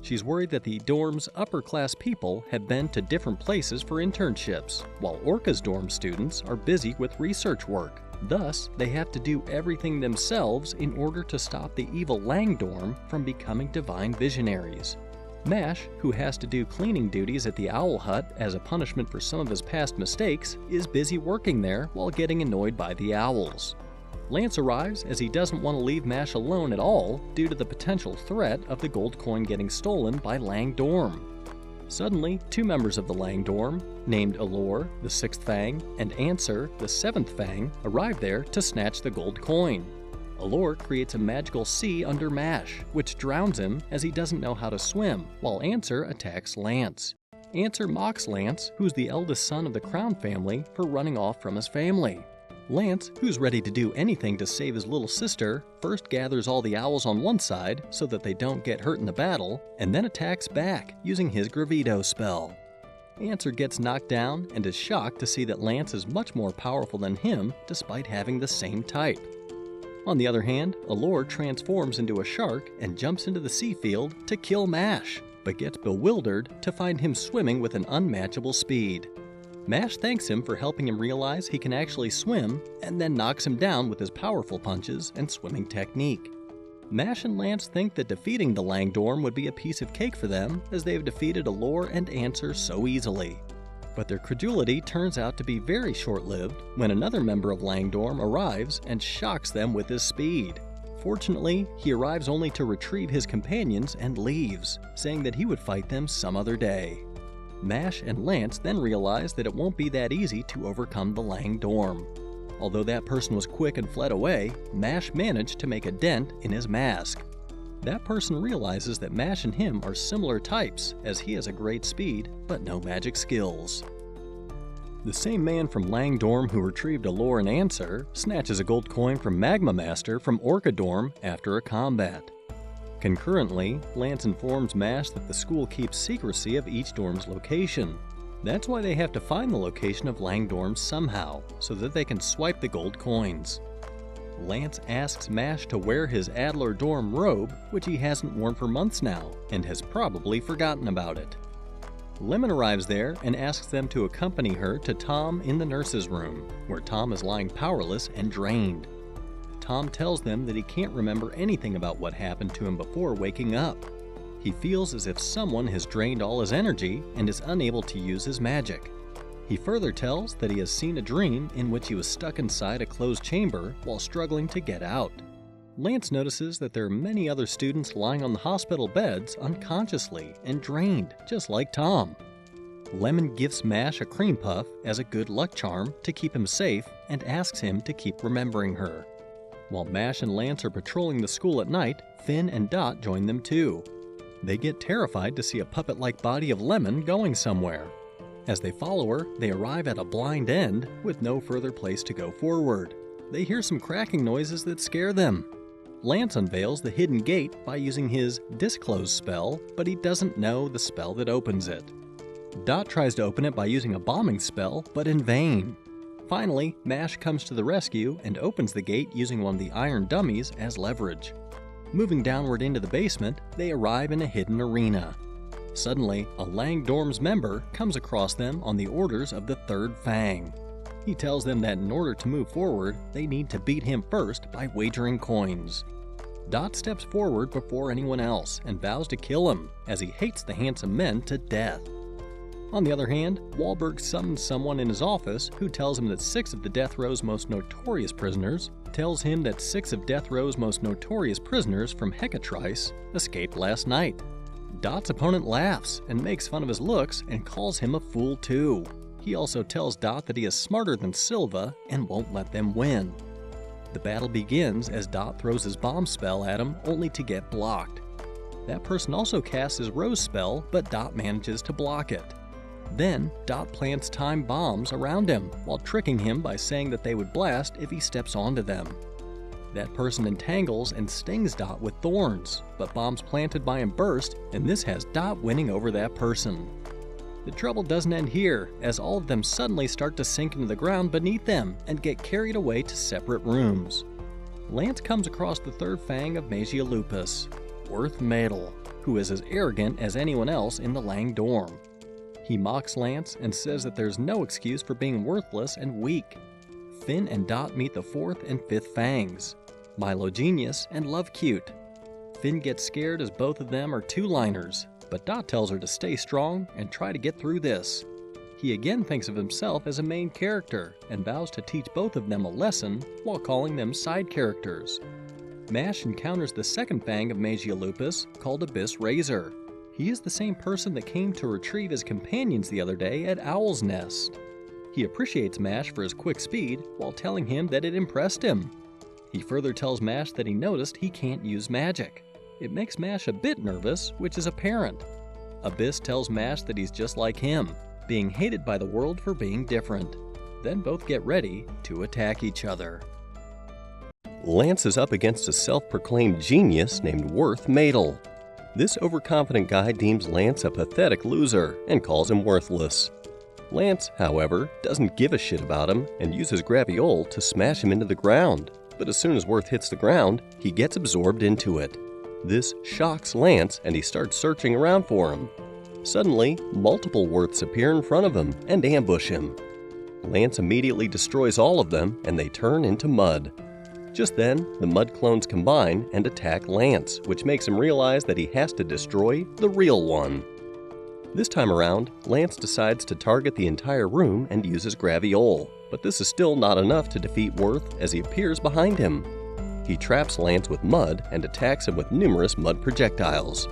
She's worried that the dorm's upper-class people have been to different places for internships, while Orca's dorm students are busy with research work. Thus, they have to do everything themselves in order to stop the evil Lang dorm from becoming divine visionaries. Mash, who has to do cleaning duties at the Owl Hut as a punishment for some of his past mistakes, is busy working there while getting annoyed by the owls. Lance arrives as he doesn't want to leave Mash alone at all due to the potential threat of the gold coin getting stolen by Lang dorm. Suddenly, 2 members of the Lang dorm, named Allure, the 6th Fang, and Answer, the 7th Fang, arrive there to snatch the gold coin. Allure creates a magical sea under Mash, which drowns him as he doesn't know how to swim, while Answer attacks Lance. Answer mocks Lance, who's the eldest son of the Crown family, for running off from his family. Lance, who's ready to do anything to save his little sister, first gathers all the owls on one side so that they don't get hurt in the battle, and then attacks back using his Gravito spell. Answer gets knocked down and is shocked to see that Lance is much more powerful than him despite having the same type. On the other hand, Allure transforms into a shark and jumps into the sea field to kill Mash, but gets bewildered to find him swimming with an unmatchable speed. Mash thanks him for helping him realize he can actually swim, and then knocks him down with his powerful punches and swimming technique. Mash and Lance think that defeating the Lang dorm would be a piece of cake for them, as they have defeated Allure and Answer so easily. But their credulity turns out to be very short-lived when another member of Lang dorm arrives and shocks them with his speed. Fortunately, he arrives only to retrieve his companions and leaves, saying that he would fight them some other day. Mash and Lance then realize that it won't be that easy to overcome the Lang dorm. Although that person was quick and fled away, Mash managed to make a dent in his mask. That person realizes that Mash and him are similar types, as he has a great speed, but no magic skills. The same man from Lang dorm who retrieved Allure and Answer snatches a gold coin from Magma Master from Orca dorm after a combat. Concurrently, Lance informs Mash that the school keeps secrecy of each dorm's location. That's why they have to find the location of Lang dorm somehow, so that they can swipe the gold coins. Lance asks Mash to wear his Adler dorm robe, which he hasn't worn for months now, and has probably forgotten about it. Lemon arrives there and asks them to accompany her to Tom in the nurse's room, where Tom is lying powerless and drained. Tom tells them that he can't remember anything about what happened to him before waking up. He feels as if someone has drained all his energy and is unable to use his magic. He further tells that he has seen a dream in which he was stuck inside a closed chamber while struggling to get out. Lance notices that there are many other students lying on the hospital beds unconsciously and drained, just like Tom. Lemon gifts Mash a cream puff as a good luck charm to keep him safe and asks him to keep remembering her. While Mash and Lance are patrolling the school at night, Finn and Dot join them too. They get terrified to see a puppet-like body of Lemon going somewhere. As they follow her, they arrive at a blind end with no further place to go forward. They hear some cracking noises that scare them. Lance unveils the hidden gate by using his Disclose spell, but he doesn't know the spell that opens it. Dot tries to open it by using a bombing spell, but in vain. Finally, Mash comes to the rescue and opens the gate using one of the iron dummies as leverage. Moving downward into the basement, they arrive in a hidden arena. Suddenly, a Langdorm's member comes across them on the orders of the Third Fang. He tells them that in order to move forward, they need to beat him first by wagering coins. Dot steps forward before anyone else and vows to kill him, as he hates the handsome men to death. On the other hand, Wahlberg summons someone in his office who tells him that 6 of Death Row's most notorious prisoners from Hecatrice escaped last night. Dot's opponent laughs and makes fun of his looks and calls him a fool too. He also tells Dot that he is smarter than Silva and won't let them win. The battle begins as Dot throws his bomb spell at him only to get blocked. That person also casts his Rose spell, but Dot manages to block it. Then, Dot plants time bombs around him while tricking him by saying that they would blast if he steps onto them. That person entangles and stings Dot with thorns, but bombs planted by him burst, and this has Dot winning over that person. The trouble doesn't end here, as all of them suddenly start to sink into the ground beneath them and get carried away to separate rooms. Lance comes across the Third Fang of Magiolupus, Worth Madel, who is as arrogant as anyone else in the Lang dorm. He mocks Lance and says that there's no excuse for being worthless and weak. Finn and Dot meet the 4th and 5th Fangs, Milo Genius and Love Cute. Finn gets scared as both of them are two-liners, but Dot tells her to stay strong and try to get through this. He again thinks of himself as a main character and vows to teach both of them a lesson while calling them side characters. Mash encounters the 2nd Fang of Magiolupus called Abyss Razor. He is the same person that came to retrieve his companions the other day at Owl's Nest. He appreciates Mash for his quick speed while telling him that it impressed him. He further tells Mash that he noticed he can't use magic. It makes Mash a bit nervous, which is apparent. Abyss tells Mash that he's just like him, being hated by the world for being different. Then both get ready to attack each other. Lance is up against a self-proclaimed genius named Worth Madel. This overconfident guy deems Lance a pathetic loser and calls him worthless. Lance, however, doesn't give a shit about him and uses Graviole to smash him into the ground. But as soon as Worth hits the ground, he gets absorbed into it. This shocks Lance and he starts searching around for him. Suddenly, multiple Worths appear in front of him and ambush him. Lance immediately destroys all of them and they turn into mud. Just then, the mud clones combine and attack Lance, which makes him realize that he has to destroy the real one. This time around, Lance decides to target the entire room and uses Graviole, but this is still not enough to defeat Worth as he appears behind him. He traps Lance with mud and attacks him with numerous mud projectiles.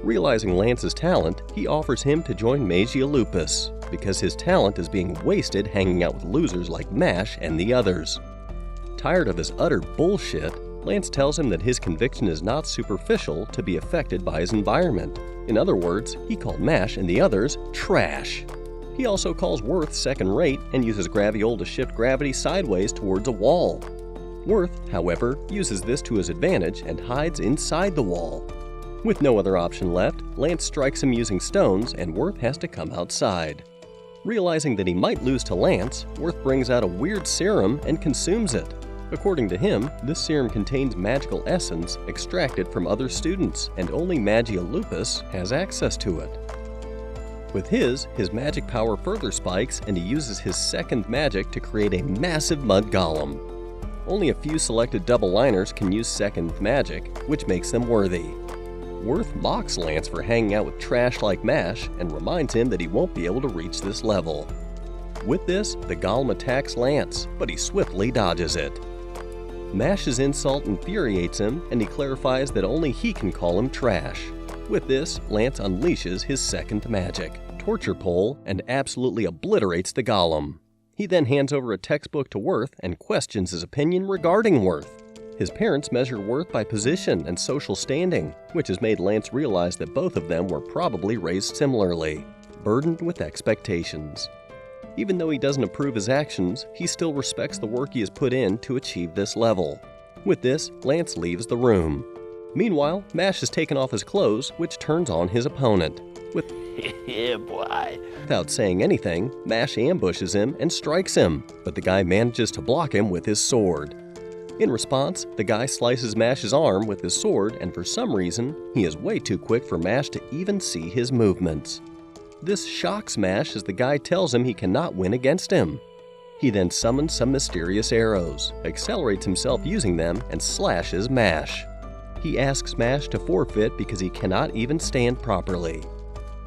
Realizing Lance's talent, he offers him to join Magiolupus, because his talent is being wasted hanging out with losers like Mash and the others. Tired of his utter bullshit, Lance tells him that his conviction is not superficial to be affected by his environment. In other words, he called Mash and the others trash. He also calls Worth second-rate and uses Graviole to shift gravity sideways towards a wall. Worth, however, uses this to his advantage and hides inside the wall. With no other option left, Lance strikes him using stones and Worth has to come outside. Realizing that he might lose to Lance, Worth brings out a weird serum and consumes it. According to him, this serum contains magical essence extracted from other students, and only Magiolupus has access to it. With his magic power further spikes, and he uses his second magic to create a massive mud golem. Only a few selected double-liners can use second magic, which makes them worthy. Worth mocks Lance for hanging out with trash like Mash, and reminds him that he won't be able to reach this level. With this, the golem attacks Lance, but he swiftly dodges it. Mash's insult infuriates him, and he clarifies that only he can call him trash. With this, Lance unleashes his second magic, Torture Pole, and absolutely obliterates the golem. He then hands over a textbook to Worth and questions his opinion regarding Worth. His parents measure worth by position and social standing, which has made Lance realize that both of them were probably raised similarly, burdened with expectations. Even though he doesn't approve his actions, he still respects the work he has put in to achieve this level. With this, Lance leaves the room. Meanwhile, Mash has taken off his clothes, which turns on his opponent. Yeah, boy. Without saying anything, Mash ambushes him and strikes him, but the guy manages to block him with his sword. In response, the guy slices Mash's arm with his sword, and for some reason, he is way too quick for Mash to even see his movements. This shocks Mash as the guy tells him he cannot win against him. He then summons some mysterious arrows, accelerates himself using them, and slashes Mash. He asks Mash to forfeit because he cannot even stand properly.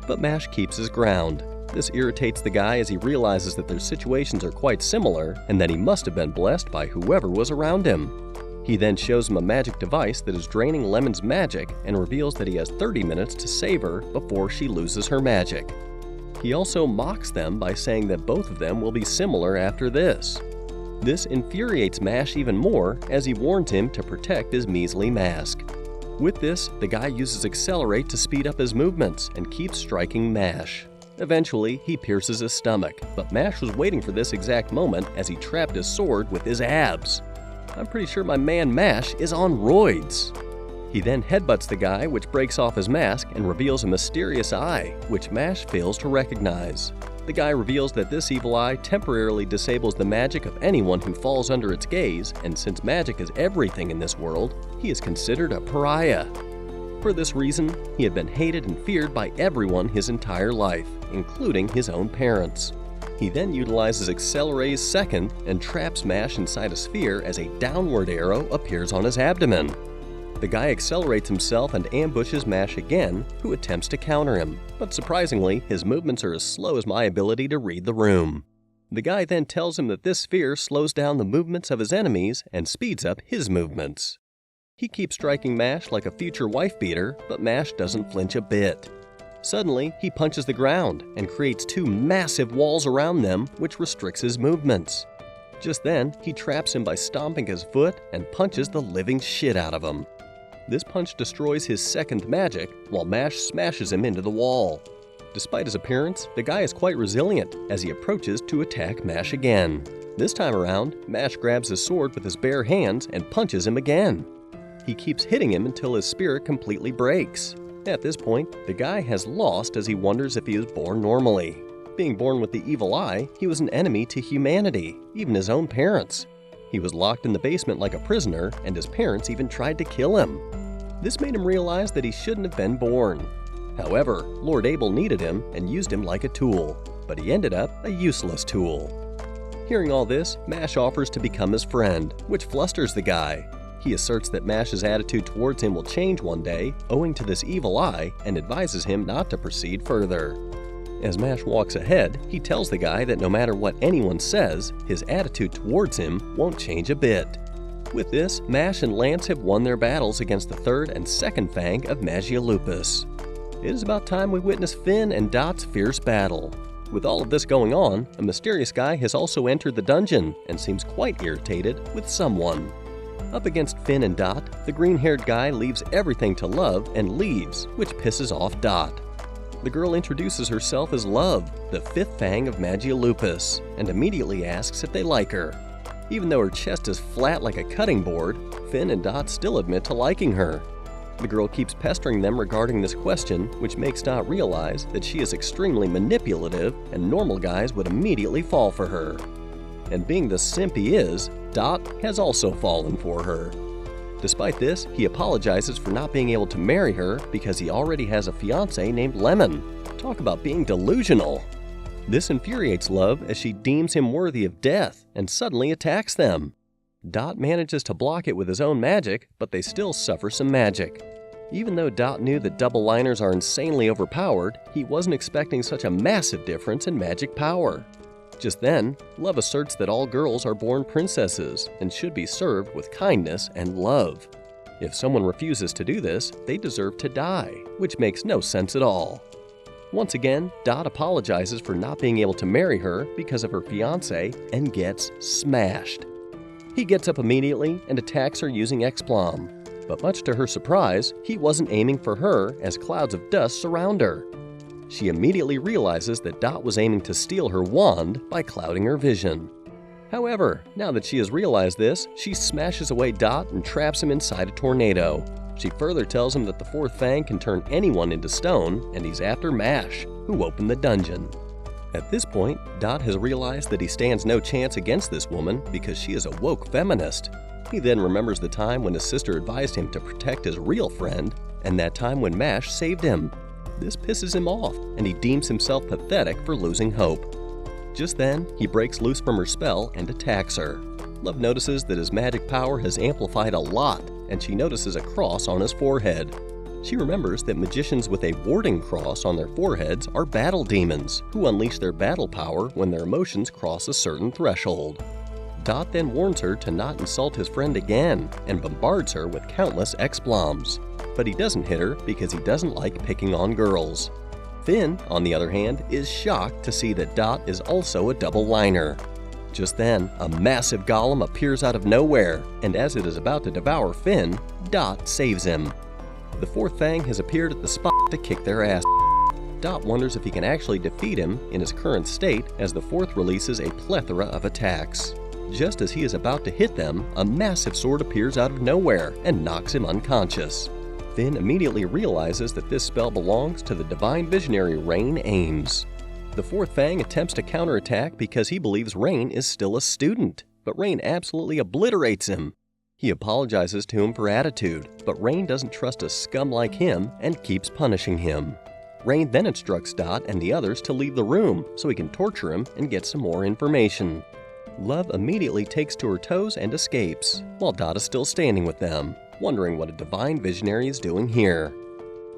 But Mash keeps his ground. This irritates the guy as he realizes that their situations are quite similar and that he must have been blessed by whoever was around him. He then shows him a magic device that is draining Lemon's magic and reveals that he has 30 minutes to save her before she loses her magic. He also mocks them by saying that both of them will be similar after this. This infuriates Mash even more as he warns him to protect his measly mask. With this, the guy uses Accelerate to speed up his movements and keeps striking Mash. Eventually, he pierces his stomach, but Mash was waiting for this exact moment as he trapped his sword with his abs. I'm pretty sure my man Mash is on roids. He then headbutts the guy, which breaks off his mask and reveals a mysterious eye, which Mash fails to recognize. The guy reveals that this evil eye temporarily disables the magic of anyone who falls under its gaze, and since magic is everything in this world, he is considered a pariah. For this reason, he had been hated and feared by everyone his entire life, including his own parents. He then utilizes Accelerate's second and traps Mash inside a sphere as a downward arrow appears on his abdomen. The guy accelerates himself and ambushes Mash again, who attempts to counter him, but surprisingly, his movements are as slow as my ability to read the room. The guy then tells him that this sphere slows down the movements of his enemies and speeds up his movements. He keeps striking Mash like a future wife-beater, but Mash doesn't flinch a bit. Suddenly, he punches the ground and creates two massive walls around them, which restricts his movements. Just then, he traps him by stomping his foot and punches the living shit out of him. This punch destroys his second magic, while Mash smashes him into the wall. Despite his appearance, the guy is quite resilient as he approaches to attack Mash again. This time around, Mash grabs his sword with his bare hands and punches him again. He keeps hitting him until his spirit completely breaks. At this point, the guy has lost as he wonders if he was born normally. Being born with the evil eye, he was an enemy to humanity, even his own parents. He was locked in the basement like a prisoner, and his parents even tried to kill him. This made him realize that he shouldn't have been born. However, Lord Abel needed him and used him like a tool, but he ended up a useless tool. Hearing all this, Mash offers to become his friend, which flusters the guy. He asserts that Mash's attitude towards him will change one day, owing to this evil eye, and advises him not to proceed further. As Mash walks ahead, he tells the guy that no matter what anyone says, his attitude towards him won't change a bit. With this, Mash and Lance have won their battles against the third and second Fang of Magialupus. It is about time we witness Finn and Dot's fierce battle. With all of this going on, a mysterious guy has also entered the dungeon and seems quite irritated with someone. Up against Finn and Dot, the green-haired guy leaves everything to Love and leaves, which pisses off Dot. The girl introduces herself as Love, the fifth Fang of Magialupus, and immediately asks if they like her. Even though her chest is flat like a cutting board, Finn and Dot still admit to liking her. The girl keeps pestering them regarding this question, which makes Dot realize that she is extremely manipulative and normal guys would immediately fall for her. And being the simp he is, Dot has also fallen for her. Despite this, he apologizes for not being able to marry her because he already has a fiancé named Lemon. Talk about being delusional. This infuriates Love as she deems him worthy of death and suddenly attacks them. Dot manages to block it with his own magic, but they still suffer some magic. Even though Dot knew that double liners are insanely overpowered, he wasn't expecting such a massive difference in magic power. Just then, Love asserts that all girls are born princesses and should be served with kindness and love. If someone refuses to do this, they deserve to die, which makes no sense at all. Once again, Dot apologizes for not being able to marry her because of her fiancé and gets smashed. He gets up immediately and attacks her using X-Plom. But much to her surprise, he wasn't aiming for her as clouds of dust surround her. She immediately realizes that Dot was aiming to steal her wand by clouding her vision. However, now that she has realized this, she smashes away Dot and traps him inside a tornado. She further tells him that the fourth fang can turn anyone into stone, and he's after Mash, who opened the dungeon. At this point, Dot has realized that he stands no chance against this woman because she is a woke feminist. He then remembers the time when his sister advised him to protect his real friend, and that time when Mash saved him. This pisses him off, and he deems himself pathetic for losing hope. Just then, he breaks loose from her spell and attacks her. Love notices that his magic power has amplified a lot, and she notices a cross on his forehead. She remembers that magicians with a warding cross on their foreheads are battle demons, who unleash their battle power when their emotions cross a certain threshold. Dot then warns her to not insult his friend again, and bombards her with countless X-Ploms. But he doesn't hit her because he doesn't like picking on girls. Finn, on the other hand, is shocked to see that Dot is also a double liner. Just then, a massive golem appears out of nowhere, and as it is about to devour Finn, Dot saves him. The fourth fang has appeared at the spot to kick their ass. Dot wonders if he can actually defeat him in his current state as the fourth releases a plethora of attacks. Just as he is about to hit them, a massive sword appears out of nowhere and knocks him unconscious. Finn immediately realizes that this spell belongs to the divine visionary Rain Ames. The fourth fang attempts to counterattack because he believes Rain is still a student, but Rain absolutely obliterates him. He apologizes to him for attitude, but Rain doesn't trust a scum like him and keeps punishing him. Rain then instructs Dot and the others to leave the room so he can torture him and get some more information. Love immediately takes to her toes and escapes, while Dot is still standing with them, wondering what a divine visionary is doing here.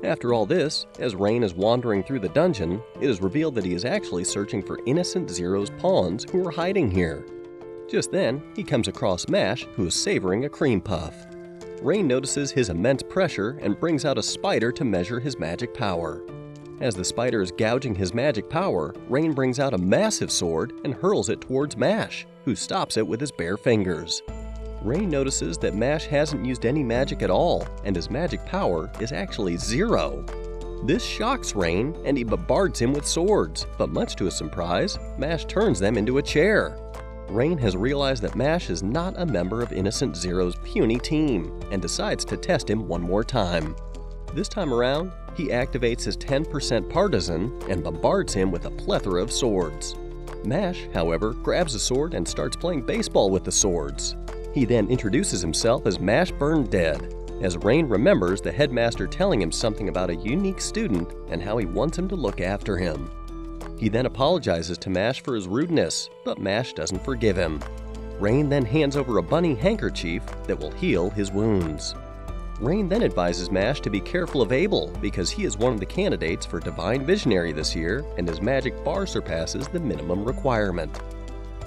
After all this, as Rain is wandering through the dungeon, it is revealed that he is actually searching for innocent Zero's pawns who are hiding here. Just then, he comes across Mash, who is savoring a cream puff. Rain notices his immense pressure and brings out a spider to measure his magic power. As the spider is gouging his magic power, Rain brings out a massive sword and hurls it towards Mash, who stops it with his bare fingers. Rain notices that Mash hasn't used any magic at all, and his magic power is actually 0. This shocks Rain, and he bombards him with swords, but much to his surprise, Mash turns them into a chair. Rain has realized that Mash is not a member of Innocent Zero's puny team, and decides to test him one more time. This time around, he activates his 10% partisan and bombards him with a plethora of swords. Mash, however, grabs a sword and starts playing baseball with the swords. He then introduces himself as Mashburndead, as Rain remembers the headmaster telling him something about a unique student and how he wants him to look after him. He then apologizes to Mash for his rudeness, but Mash doesn't forgive him. Rain then hands over a bunny handkerchief that will heal his wounds. Rain then advises Mash to be careful of Abel because he is one of the candidates for Divine Visionary this year and his magic far surpasses the minimum requirement.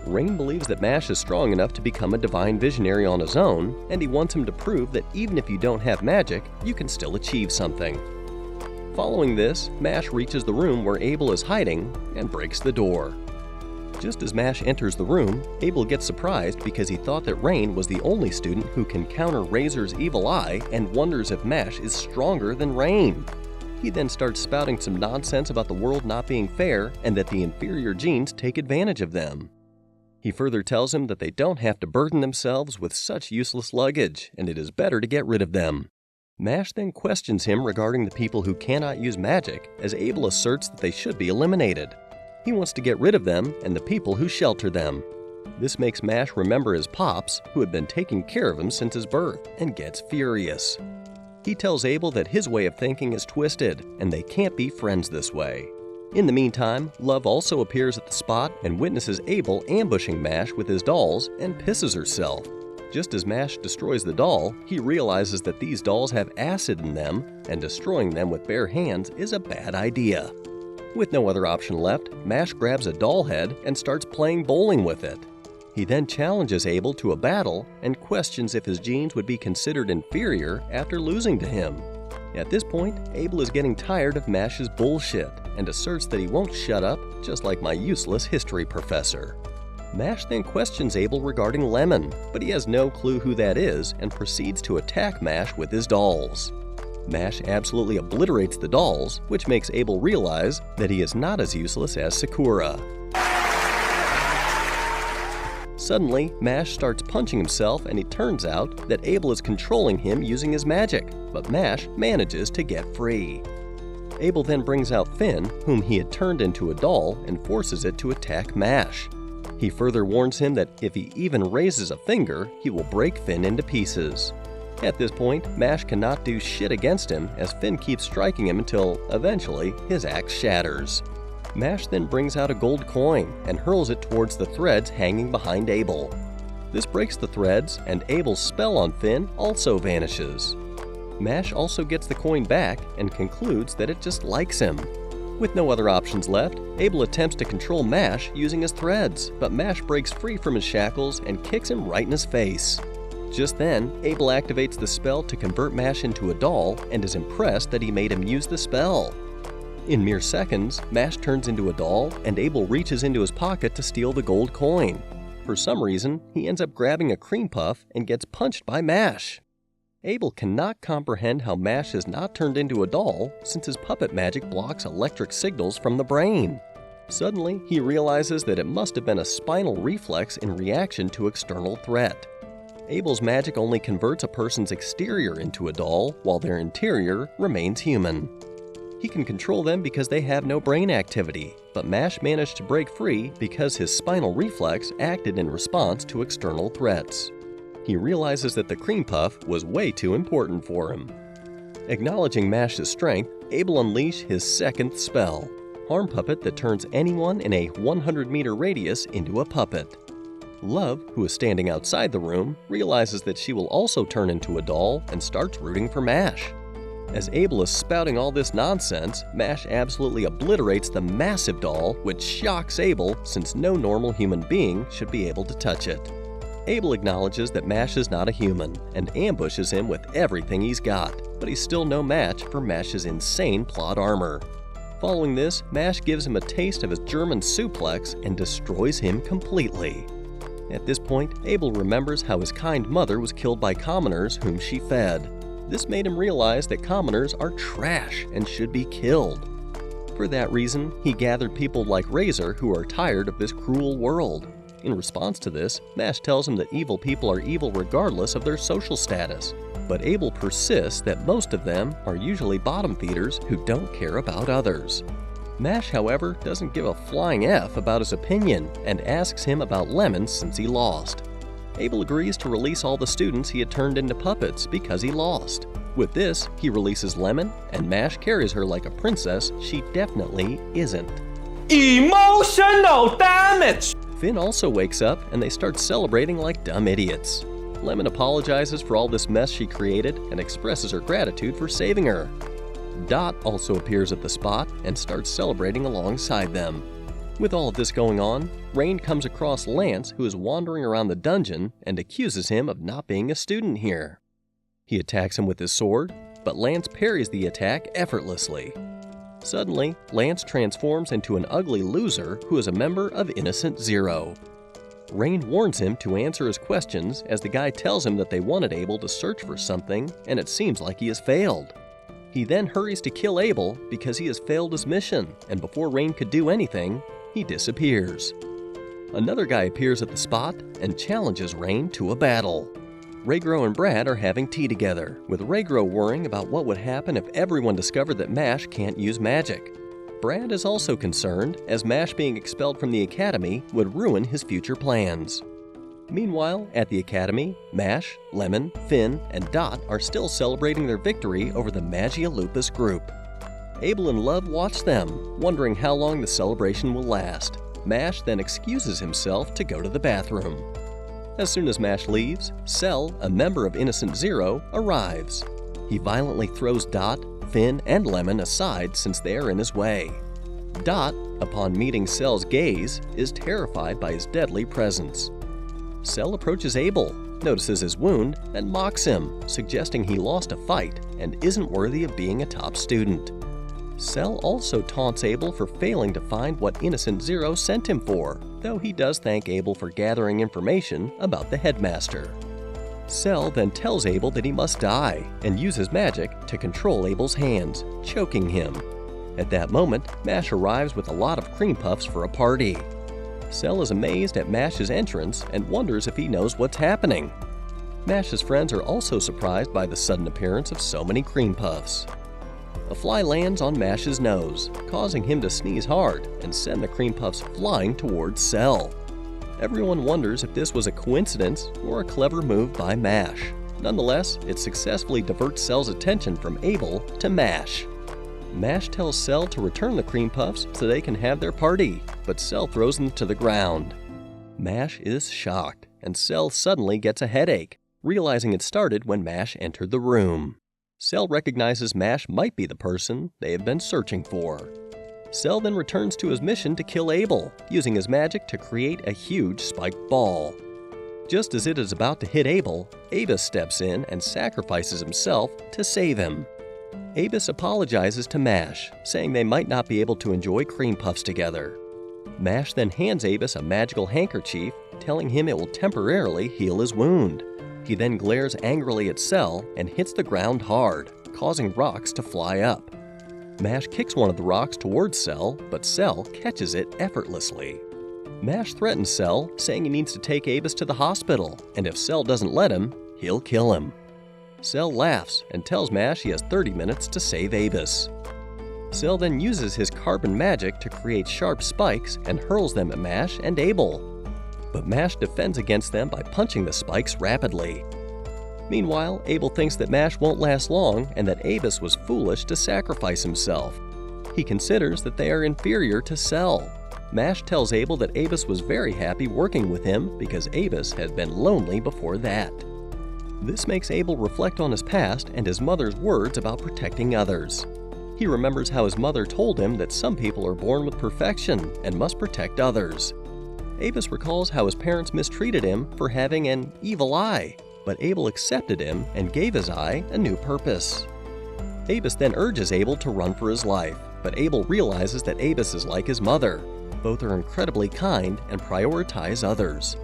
Rain believes that Mash is strong enough to become a Divine Visionary on his own, and he wants him to prove that even if you don't have magic, you can still achieve something. Following this, Mash reaches the room where Abel is hiding and breaks the door. Just as Mash enters the room, Abel gets surprised because he thought that Rain was the only student who can counter Razor's evil eye and wonders if Mash is stronger than Rain. He then starts spouting some nonsense about the world not being fair and that the inferior genes take advantage of them. He further tells him that they don't have to burden themselves with such useless luggage, and it is better to get rid of them. Mash then questions him regarding the people who cannot use magic, as Abel asserts that they should be eliminated. He wants to get rid of them and the people who shelter them. This makes Mash remember his pops, who had been taking care of him since his birth, and gets furious. He tells Abel that his way of thinking is twisted, and they can't be friends this way. In the meantime, Love also appears at the spot and witnesses Abel ambushing Mash with his dolls and pisses herself. Just as Mash destroys the doll, he realizes that these dolls have acid in them, and destroying them with bare hands is a bad idea. With no other option left, Mash grabs a doll head and starts playing bowling with it. He then challenges Abel to a battle and questions if his genes would be considered inferior after losing to him. At this point, Abel is getting tired of Mash's bullshit and asserts that he won't shut up, just like my useless history professor. Mash then questions Abel regarding Lemon, but he has no clue who that is and proceeds to attack Mash with his dolls. Mash absolutely obliterates the dolls, which makes Abel realize that he is not as useless as Sakura. Suddenly, Mash starts punching himself and it turns out that Abel is controlling him using his magic, but Mash manages to get free. Abel then brings out Finn, whom he had turned into a doll, and forces it to attack Mash. He further warns him that if he even raises a finger, he will break Finn into pieces. At this point, Mash cannot do shit against him as Finn keeps striking him until, eventually, his axe shatters. Mash then brings out a gold coin and hurls it towards the threads hanging behind Abel. This breaks the threads, and Abel's spell on Finn also vanishes. Mash also gets the coin back and concludes that it just likes him. With no other options left, Abel attempts to control Mash using his threads, but Mash breaks free from his shackles and kicks him right in his face. Just then, Abel activates the spell to convert Mash into a doll and is impressed that he made him use the spell. In mere seconds, Mash turns into a doll and Abel reaches into his pocket to steal the gold coin. For some reason, he ends up grabbing a cream puff and gets punched by Mash. Abel cannot comprehend how Mash is not turned into a doll since his puppet magic blocks electric signals from the brain. Suddenly, he realizes that it must have been a spinal reflex in reaction to external threat. Abel's magic only converts a person's exterior into a doll, while their interior remains human. He can control them because they have no brain activity, but Mash managed to break free because his spinal reflex acted in response to external threats. He realizes that the cream puff was way too important for him. Acknowledging Mash's strength, Abel unleashes his second spell, Harm Puppet, that turns anyone in a 100-meter radius into a puppet. Love, who is standing outside the room, realizes that she will also turn into a doll and starts rooting for Mash. As Abel is spouting all this nonsense, Mash absolutely obliterates the massive doll, which shocks Abel since no normal human being should be able to touch it. Abel acknowledges that Mash is not a human and ambushes him with everything he's got, but he's still no match for Mash's insane plot armor. Following this, Mash gives him a taste of his German suplex and destroys him completely. At this point, Abel remembers how his kind mother was killed by commoners whom she fed. This made him realize that commoners are trash and should be killed. For that reason, he gathered people like Razor who are tired of this cruel world. In response to this, Mash tells him that evil people are evil regardless of their social status, but Abel persists that most of them are usually bottom feeders who don't care about others. Mash, however, doesn't give a flying F about his opinion and asks him about Lemon since he lost. Abel agrees to release all the students he had turned into puppets because he lost. With this, he releases Lemon, and Mash carries her like a princess she definitely isn't. Emotional damage! Finn also wakes up and they start celebrating like dumb idiots. Lemon apologizes for all this mess she created and expresses her gratitude for saving her. Dot also appears at the spot and starts celebrating alongside them. With all of this going on, Rain comes across Lance, who is wandering around the dungeon, and accuses him of not being a student here. He attacks him with his sword, but Lance parries the attack effortlessly. Suddenly, Lance transforms into an ugly loser who is a member of Innocent Zero. Rain warns him to answer his questions as the guy tells him that they wanted Abel to search for something, and it seems like he has failed. He then hurries to kill Abel because he has failed his mission, and before Rain could do anything, he disappears. Another guy appears at the spot and challenges Rain to a battle. Raygro and Brad are having tea together, with Raygro worrying about what would happen if everyone discovered that Mash can't use magic. Brad is also concerned, as Mash being expelled from the academy would ruin his future plans. Meanwhile, at the academy, Mash, Lemon, Finn, and Dot are still celebrating their victory over the Magia Lupus group. Abel and Love watch them, wondering how long the celebration will last. Mash then excuses himself to go to the bathroom. As soon as Mash leaves, Cell, a member of Innocent Zero, arrives. He violently throws Dot, Finn, and Lemon aside since they are in his way. Dot, upon meeting Cell's gaze, is terrified by his deadly presence. Cell approaches Abel, notices his wound, and mocks him, suggesting he lost a fight and isn't worthy of being a top student. Cell also taunts Abel for failing to find what Innocent Zero sent him for, though he does thank Abel for gathering information about the headmaster. Cell then tells Abel that he must die and uses magic to control Abel's hands, choking him. At that moment, Mash arrives with a lot of cream puffs for a party. Cell is amazed at Mash's entrance and wonders if he knows what's happening. Mash's friends are also surprised by the sudden appearance of so many cream puffs. A fly lands on Mash's nose, causing him to sneeze hard and send the cream puffs flying towards Cell. Everyone wonders if this was a coincidence or a clever move by Mash. Nonetheless, it successfully diverts Cell's attention from Abel to Mash. Mash tells Cell to return the cream puffs so they can have their party, but Cell throws them to the ground. Mash is shocked, and Cell suddenly gets a headache, realizing it started when Mash entered the room. Cell recognizes Mash might be the person they have been searching for. Cell then returns to his mission to kill Abel, using his magic to create a huge spiked ball. Just as it is about to hit Abel, Abus steps in and sacrifices himself to save him. Abus apologizes to Mash, saying they might not be able to enjoy cream puffs together. Mash then hands Abus a magical handkerchief, telling him it will temporarily heal his wound. He then glares angrily at Cell and hits the ground hard, causing rocks to fly up. Mash kicks one of the rocks towards Cell, but Cell catches it effortlessly. Mash threatens Cell, saying he needs to take Abus to the hospital, and if Cell doesn't let him, he'll kill him. Cell laughs and tells Mash he has 30 minutes to save Abus. Cell then uses his carbon magic to create sharp spikes and hurls them at Mash and Abel. But Mash defends against them by punching the spikes rapidly. Meanwhile, Abel thinks that Mash won't last long and that Abus was foolish to sacrifice himself. He considers that they are inferior to Cell. Mash tells Abel that Abus was very happy working with him because Abus had been lonely before that. This makes Abel reflect on his past and his mother's words about protecting others. He remembers how his mother told him that some people are born with perfection and must protect others. Abus recalls how his parents mistreated him for having an evil eye, but Abel accepted him and gave his eye a new purpose. Abus then urges Abel to run for his life, but Abel realizes that Abus is like his mother. Both are incredibly kind and prioritize others.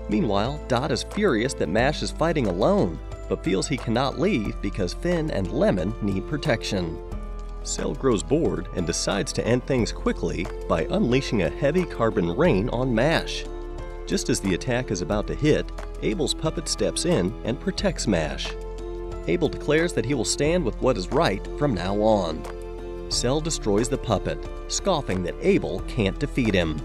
Meanwhile, Dot is furious that Mash is fighting alone, but feels he cannot leave because Finn and Lemon need protection. Cell grows bored and decides to end things quickly by unleashing a heavy carbon rain on Mash. Just as the attack is about to hit, Abel's puppet steps in and protects Mash. Abel declares that he will stand with what is right from now on. Cell destroys the puppet, scoffing that Abel can't defeat him.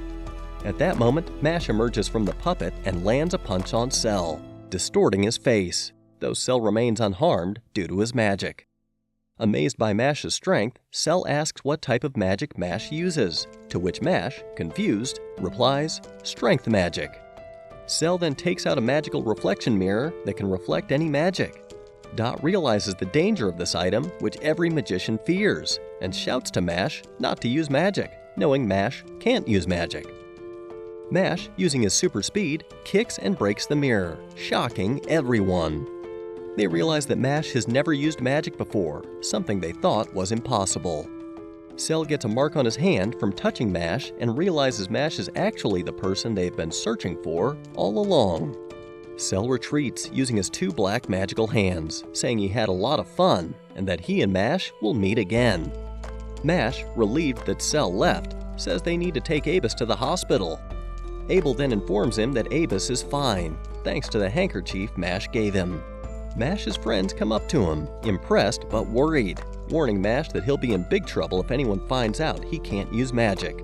At that moment, Mash emerges from the puppet and lands a punch on Cell, distorting his face, though Cell remains unharmed due to his magic. Amazed by Mash's strength, Cell asks what type of magic Mash uses, to which Mash, confused, replies, "Strength magic." Cell then takes out a magical reflection mirror that can reflect any magic. Dot realizes the danger of this item, which every magician fears, and shouts to Mash not to use magic, knowing Mash can't use magic. Mash, using his super speed, kicks and breaks the mirror, shocking everyone. They realize that Mash has never used magic before, something they thought was impossible. Cell gets a mark on his hand from touching Mash and realizes Mash is actually the person they've been searching for all along. Cell retreats using his two black magical hands, saying he had a lot of fun and that he and Mash will meet again. Mash, relieved that Cell left, says they need to take Abus to the hospital. Abel then informs him that Abus is fine, thanks to the handkerchief Mash gave him. Mash's friends come up to him, impressed but worried, warning Mash that he'll be in big trouble if anyone finds out he can't use magic.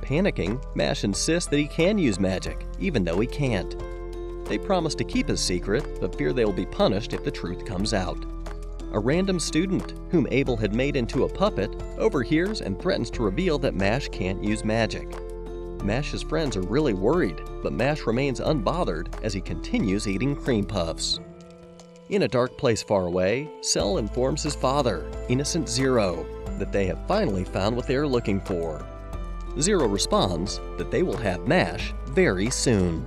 Panicking, Mash insists that he can use magic, even though he can't. They promise to keep his secret, but fear they will be punished if the truth comes out. A random student, whom Abel had made into a puppet, overhears and threatens to reveal that Mash can't use magic. Mash's friends are really worried, but Mash remains unbothered as he continues eating cream puffs. In a dark place far away, Cell informs his father, Innocent Zero, that they have finally found what they are looking for. Zero responds that they will have Mash very soon.